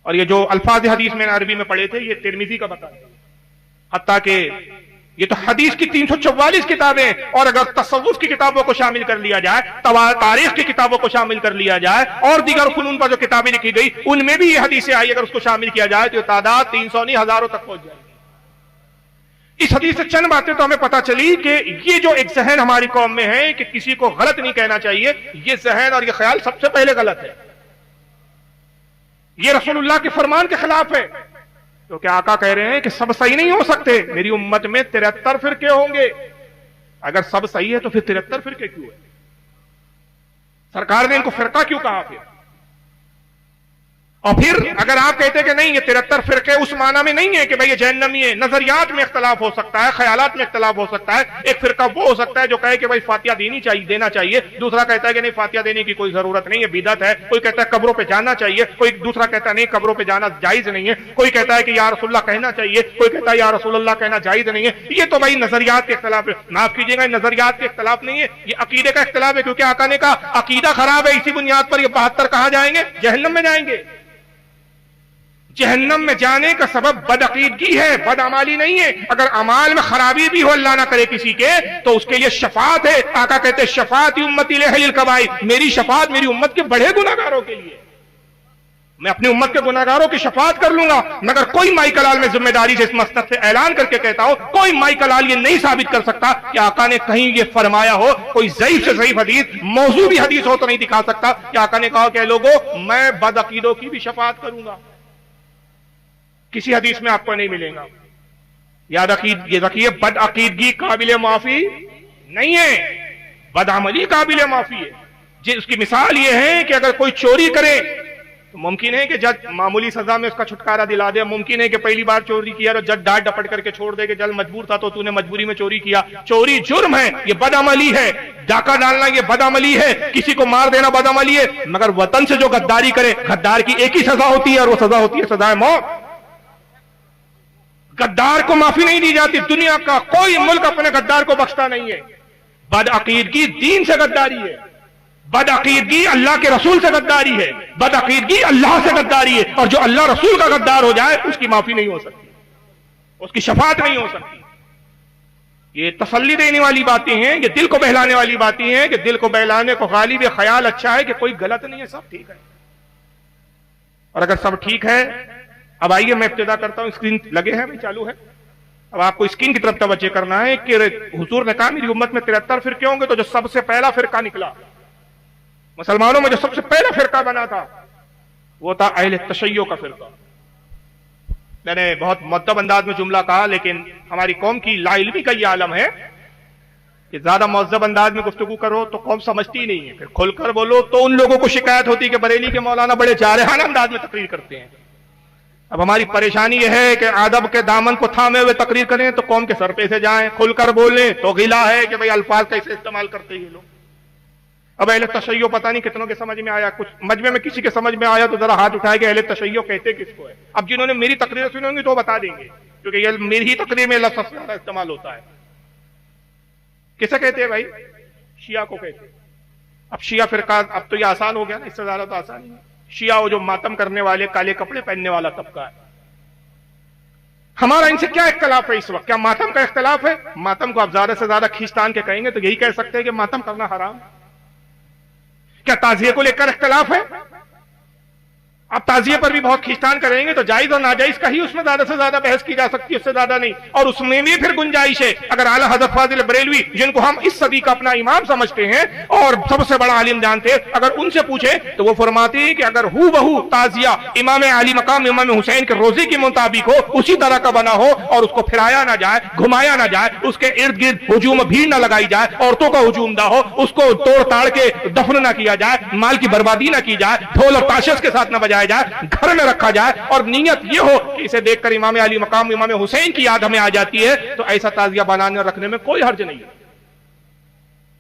और ये जो अल्फाज हदीस मैंने अरबी में पढ़े थे, ये तिरमिजी का बता, हत्ता के ये तो हदीस की 344 किताबें, और अगर तसव्वुफ की किताबों को शामिल कर लिया जाए, तारीख की किताबों को शामिल कर लिया जाए, और दीगर फनून पर जो किताबें लिखी गई उनमें भी ये हदीसें आई, अगर उसको शामिल किया जाए तो तादाद 300 नहीं, हजारों तक पहुंच जाएगी। इस हदीस से चंद बातें तो हमें पता चली कि ये जो एक जहन हमारी कौम में है कि किसी को गलत नहीं कहना चाहिए, ये जहन और ये ख्याल सबसे पहले गलत है। ये रसूलुल्लाह के फरमान के खिलाफ है, तो क्या आका कह रहे हैं कि सब सही नहीं हो सकते, मेरी उम्मत में 73 फिरके होंगे। अगर सब सही है तो फिर 73 फिरके क्यों है? सरकार ने इनको फिरका क्यों कहा फिर? और फिर अगर आप कहते हैं कि नहीं ये 73 फिरके उस माना में नहीं है कि भाई ये जहन्नमी है, नजरियात में इख्तलाफ हो सकता है, ख्यालात में इख्तलाफ हो सकता है। एक फिरका वो हो सकता है जो कहे कि भाई फातिहा देना चाहिए, दूसरा कहता है कि नहीं फातिहा देने की कोई जरूरत नहीं है, बिदअत है। कोई कहता है कब्रों पे जाना चाहिए, कोई दूसरा कहता है नहीं कब्रों पे जाना जायज नहीं है, कोई कहता है कि या रसूलुल्लाह कहना चाहिए, कोई कहता है या रसूलुल्लाह कहना जायज नहीं है। ये तो भाई नजरियात के इख्तलाफ है। माफ कीजिएगा, नजरियात के इख्तलाफ नहीं है, ये अकीदे का इख्तलाफ है, क्योंकि आका ने कहा अकीदा खराब है, इसी बुनियाद पर ये 72 कहां जाएंगे? जहन्नम में जाएंगे। जहन्नम में जाने का सबब बदअकीदगी है, बदअमाली नहीं है। अगर अमाल में खराबी भी हो, अल्लाह ना करे किसी के, तो उसके लिए शफात है। आका कहते हैं शफात उम्मती लिअहलिल कबाइर, मेरी शफात मेरी उम्मत के बड़े गुनाहगारों के लिए, मैं अपनी उम्मत के गुनाहगारों की शफात कर लूंगा। मगर कोई माई कलाल में जिम्मेदारी से इस मसनद से ऐलान करके कहता हो, कोई माई कलाल ये नहीं साबित कर सकता कि आका ने कहीं ये फरमाया हो, कोई ज़ईफ से ज़ईफ हदीस, मौजू भी हदीस हो तो नहीं दिखा सकता कि आका ने कहा कि लोगों मैं बदअकीदों की भी शफात करूंगा। किसी हदीस में आपको नहीं मिलेगा। याद रखिए, बदअकीदगी काबिल माफी नहीं है, बदअमली काबिल माफी है। उसकी मिसाल यह है कि अगर कोई चोरी करे तो मुमकिन है कि जज मामूली सजा में उसका छुटकारा दिला दे, मुमकिन है कि पहली बार चोरी किया तो जज डांट डपट करके छोड़ दे कि जल मजबूर था तो तूने मजबूरी में चोरी किया। चोरी जुर्म है, ये बदअमली है। डाका डालना ये बदअमली है, किसी को मार देना बदअमली है। मगर वतन से जो गद्दारी करे, गद्दार की एक ही सजा होती है और वो सजा होती है सजाए मौत। गद्दार को माफी नहीं दी जाती। दुनिया का कोई मुल्क अपने गद्दार को बख्शता नहीं है। बदअकीदगी दीन से गद्दारी है, बदअकीदगी अल्लाह के रसूल से गद्दारी है, बदअकीदगी अल्लाह से गद्दारी है। और जो अल्लाह रसूल का गद्दार हो जाए उसकी माफी नहीं हो सकती, उसकी शफाअत नहीं हो सकती। ये तसल्ली देने वाली बातें हैं, ये दिल को बहलाने वाली बातें हैं कि दिल को बहलाने को गालिब ख्याल अच्छा है कि कोई गलत नहीं है, सब ठीक है। और अगर सब ठीक है, अब आइए मैं इब्तिदा करता हूं। स्क्रीन लगे हैं भाई, चालू है। अब आपको स्क्रीन की तरफ तवज्जो करना है कि हुजूर ने कहा मेरी उम्मत में 73 फिरके होंगे, तो जो सबसे पहला फिरका निकला मुसलमानों में, जो सबसे पहला फिरका बना था वो था अहले तशय्यो का फिरका। मैंने बहुत मुअद्दब अंदाज में जुमला कहा, लेकिन हमारी कौम की लाइल्मी का यह आलम है कि ज्यादा मुअज्जब अंदाज में गुफ्तगू करो तो कौम समझती ही नहीं है। फिर खुलकर बोलो तो उन लोगों को शिकायत होती है कि बरेली के मौलाना बड़े जारहाना अंदाज में तकरीर करते हैं। अब हमारी परेशानी यह है कि अदब के दामन को थामे हुए तकरीर करें तो कौम के सर पे से जाएं, खुलकर बोलें तो गिला है कि भाई अल्फाज कैसे इस्तेमाल करते हैं ये लोग। अब अहले तशय्यो पता नहीं कितनों के समझ में आया, कुछ मजमे में किसी के समझ में आया तो जरा हाथ उठाए कि अहले तशय्यो कहते किसको है। अब जिन्होंने मेरी तकरीर सुनी होंगी तो बता देंगे, क्योंकि ये मेरी ही तकरीर में लफ्ज़ ज्यादा इस्तेमाल होता है। किसे कहते हैं भाई? शिया को कहते हैं। अब शिया फिरका, अब तो ये आसान हो गया ना, इससे ज्यादा तो आसान नहीं है। शिया वो जो मातम करने वाले, काले कपड़े पहनने वाला तबका है। हमारा इनसे क्या इख्तलाफ है इस वक्त? क्या मातम का इख्तलाफ है? मातम को आप ज्यादा से ज्यादा खींचतान के कहेंगे तो यही कह सकते हैं कि मातम करना हराम है। क्या ताजिए को लेकर इख्तलाफ है? अब ताजिए पर भी बहुत खींचतान करेंगे तो जायज और नाजायज का ही उसमें ज्यादा से ज्यादा बहस की जा सकती है, उससे ज्यादा नहीं। और उसमें भी फिर गुंजाइश है। अगर आला हज़रत फाजिल बरेलवी, जिनको हम इस सदी का अपना इमाम समझते हैं और सबसे बड़ा आलिम जानते हैं, अगर उनसे पूछे तो वो फरमाते हैं कि अगर हू बहू ताजिया इमाम आली मकाम इमाम हुसैन के रोजे के मुताबिक हो, उसी तरह का बना हो और उसको फिराया ना जाए, घुमाया ना जाए, उसके इर्द गिर्द हुजूम भीड़ ना लगाई जाए, औरतों का हुजूम ना हो, उसको तोड़ ताड़ के दफन ना किया जाए, माल की बर्बादी ना की जाए, ढोल और ताशेस के साथ ना बजाया जाए, घर में रखा जाए और नीयत ये हो कि इसे देखकर इमाम अली मकाम इमाम हुसैन की याद हमें आ जाती है, तो ऐसा ताजिया बनाने और रखने में कोई हर्ज नहीं है।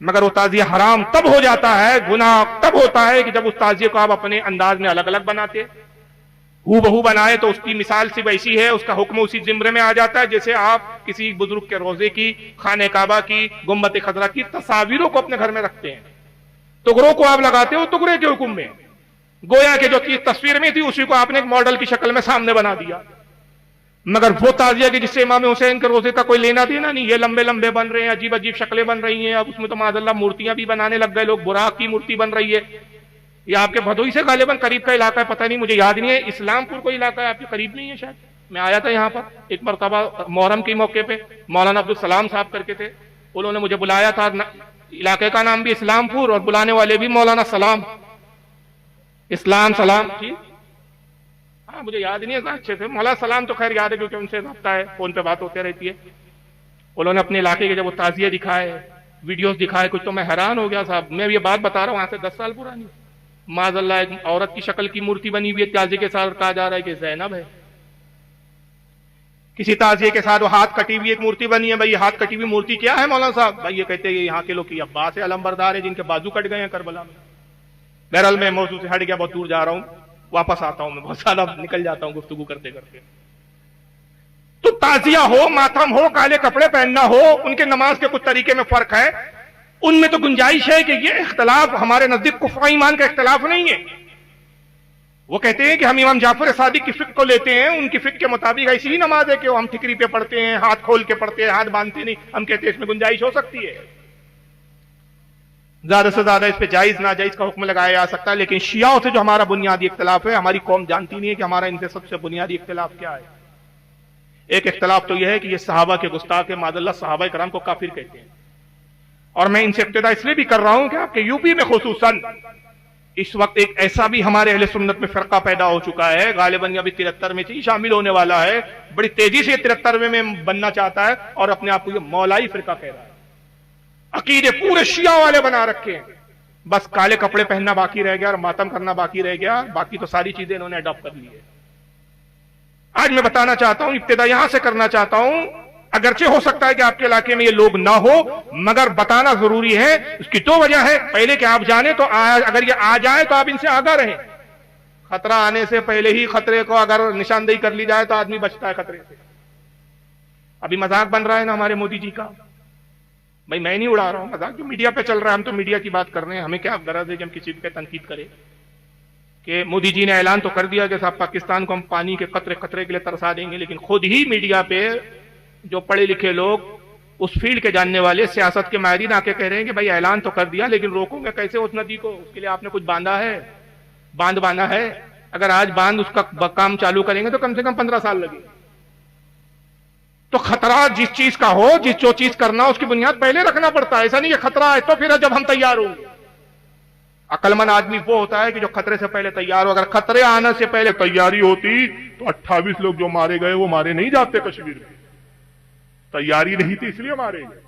मगर वो ताजिया हराम तब हो जाता है, गुनाह तब होता है कि जब उस ताजिए को आप अपने अंदाज में अलग अलग बनाते, हू बहू बनाए तो उसकी मिसाल सिर्फ ऐसी है, उसका हुक्म उसी जिम्रे में आ जाता है जैसे आप किसी बुजुर्ग के रोजे की, खाने काबा की, गुम्बत खजरा की तस्वीरों को अपने घर में रखते हैं। टुकड़ों को आप लगाते हो टुकड़े के हुक्म में, गोया के जो चीज तस्वीर में थी उसी को आपने एक मॉडल की शक्ल में सामने बना दिया। मगर वो ताजिया कि जिससे इमाम हुसैन के रोजे का कोई लेना देना नहीं, ये लंबे लंबे बन रहे हैं, अजीब अजीब शक्लें बन रही हैं। अब उसमें तो माज़अल्लाह मूर्तियां भी बनाने लग गए लोग, बुराक की मूर्ति बन रही है। ये आपके भदोई से गालिबन करीब का इलाका है, पता नहीं मुझे याद नहीं है, इस्लामपुर कोई इलाका है आपके करीब नहीं है शायद। मैं आया था यहाँ पर एक मरतबा मुहर्रम के मौके पे, मौलाना अब्दुल सलाम साहब करके थे, उन्होंने मुझे बुलाया था। इलाके का नाम भी इस्लामपुर और बुलाने वाले भी मौलाना सलाम, इस्लाम सलाम जी। हाँ मुझे याद नहीं है अच्छे से, मौलाना सलाम तो खैर याद है क्योंकि उनसे रब्ता है, फोन पे बात होते रहती है। उन्होंने अपने इलाके के जब वो ताजिए दिखाए, वीडियोस दिखाए, कुछ तो मैं हैरान हो गया साहब। मैं ये बात बता रहा हूँ, आज से 10 साल पुरानी। माज़अल्लाह एक औरत की शक्ल की मूर्ति बनी हुई है ताजिए के साथ, कहा जा रहा है कि ज़ैनब है। किसी ताजिए के साथ वो हाथ कटी हुई एक मूर्ति बनी है। भाई हाथ कटी हुई मूर्ति क्या है मौलाना साहब? भाई ये कहते हैं यहाँ के लोग की अब्बास है, अलमबरदार है, जिनके बाजू कट गए हैं करबला में। बहरहाल मैं मौजूद से हट गया, बहुत दूर जा रहा हूं, वापस आता हूं, मैं बहुत ज्यादा निकल जाता हूं गुफ्तगू करते करते। तो ताजिया हो, मातम हो, काले कपड़े पहनना हो, उनके नमाज के कुछ तरीके में फर्क है, उनमें तो गुंजाइश है कि ये इख्तलाफ हमारे नजदीक कुफ्र ईमान का इख्तलाफ नहीं है। वो कहते हैं कि हम इमाम जाफर सादिक की फिक्र को लेते हैं, उनकी फिक्र के मुताबिक ऐसी ही नमाज है कि हम ठिकरी पे पढ़ते हैं, हाथ खोल के पढ़ते हैं, हाथ बांधते नहीं। हम कहते हैं इसमें गुंजाइश हो सकती है, ज्यादा से ज्यादा इस पे जायज नाजायज का हुक्म लगाया जा सकता है। लेकिन शियाओं से जो हमारा बुनियादी इख्तलाफ है, हमारी कौम जानती नहीं है कि हमारा इनसे सबसे बुनियादी इख्तलाफ क्या है। एक इख्तलाफ तो यह है कि ये सहाबा के गुस्ताख है, मादल्ला सहाबा कराम को काफिर कहते हैं। और मैं इनसे इब्तिदा इसलिए भी कर रहा हूं कि आपके यूपी में खुसूसन इस वक्त एक ऐसा भी हमारे अहले सुन्नत में फिरका पैदा हो चुका है, गालिबन अभी 73 में ही शामिल होने वाला है, बड़ी तेजी से 73 में बनना चाहता है और अपने आप को ये मौलाई फिरका कह रहा है। अकीदे पूरे शिया वाले बना रखे हैं, बस काले कपड़े पहनना बाकी रह गया और मातम करना बाकी रह गया, बाकी तो सारी चीजें इन्होंने अडॉप्ट कर ली है। आज मैं बताना चाहता हूं, इब्तिदा यहां से करना चाहता हूं, अगरचे हो सकता है कि आपके इलाके में ये लोग ना हो, मगर बताना जरूरी है। उसकी दो वजह है, पहले कि आप जाने तो अगर ये आ जाए तो आप इनसे आगाह रहें। खतरा आने से पहले ही खतरे को अगर निशानदेही कर ली जाए तो आदमी बचता है खतरे से। अभी मजाक बन रहा है ना हमारे मोदी जी का। भाई मैं नहीं उड़ा रहा हूं मजाक, जो मीडिया पे चल रहा है, हम तो मीडिया की बात कर रहे हैं। हमें क्या गरज है कि हम किसी पे तनकीद करें? कि मोदी जी ने ऐलान तो कर दिया कि साहब पाकिस्तान को हम पानी के कतरे कतरे के लिए तरसा देंगे, लेकिन खुद ही मीडिया पे जो पढ़े लिखे लोग, उस फील्ड के जानने वाले, सियासत के माहिरीन आके कह रहे हैं कि भाई ऐलान तो कर दिया, लेकिन रोकोगे कैसे उस नदी को? उसके लिए आपने कुछ बांधा है, बांध बांधा है? अगर आज बांध उसका काम चालू करेंगे तो कम से कम 15 साल लगेंगे। तो खतरा जिस चीज का हो, जो चीज करना हो, उसकी बुनियाद पहले रखना पड़ता है। ऐसा नहीं कि खतरा है तो फिर जब हम तैयार होंगे। अक्लमंद आदमी वो होता है कि जो खतरे से पहले तैयार हो। अगर खतरे आने से पहले तैयारी होती तो 28 लोग जो मारे गए वो मारे नहीं जाते कश्मीर में। तैयारी नहीं थी इसलिए मारे गए।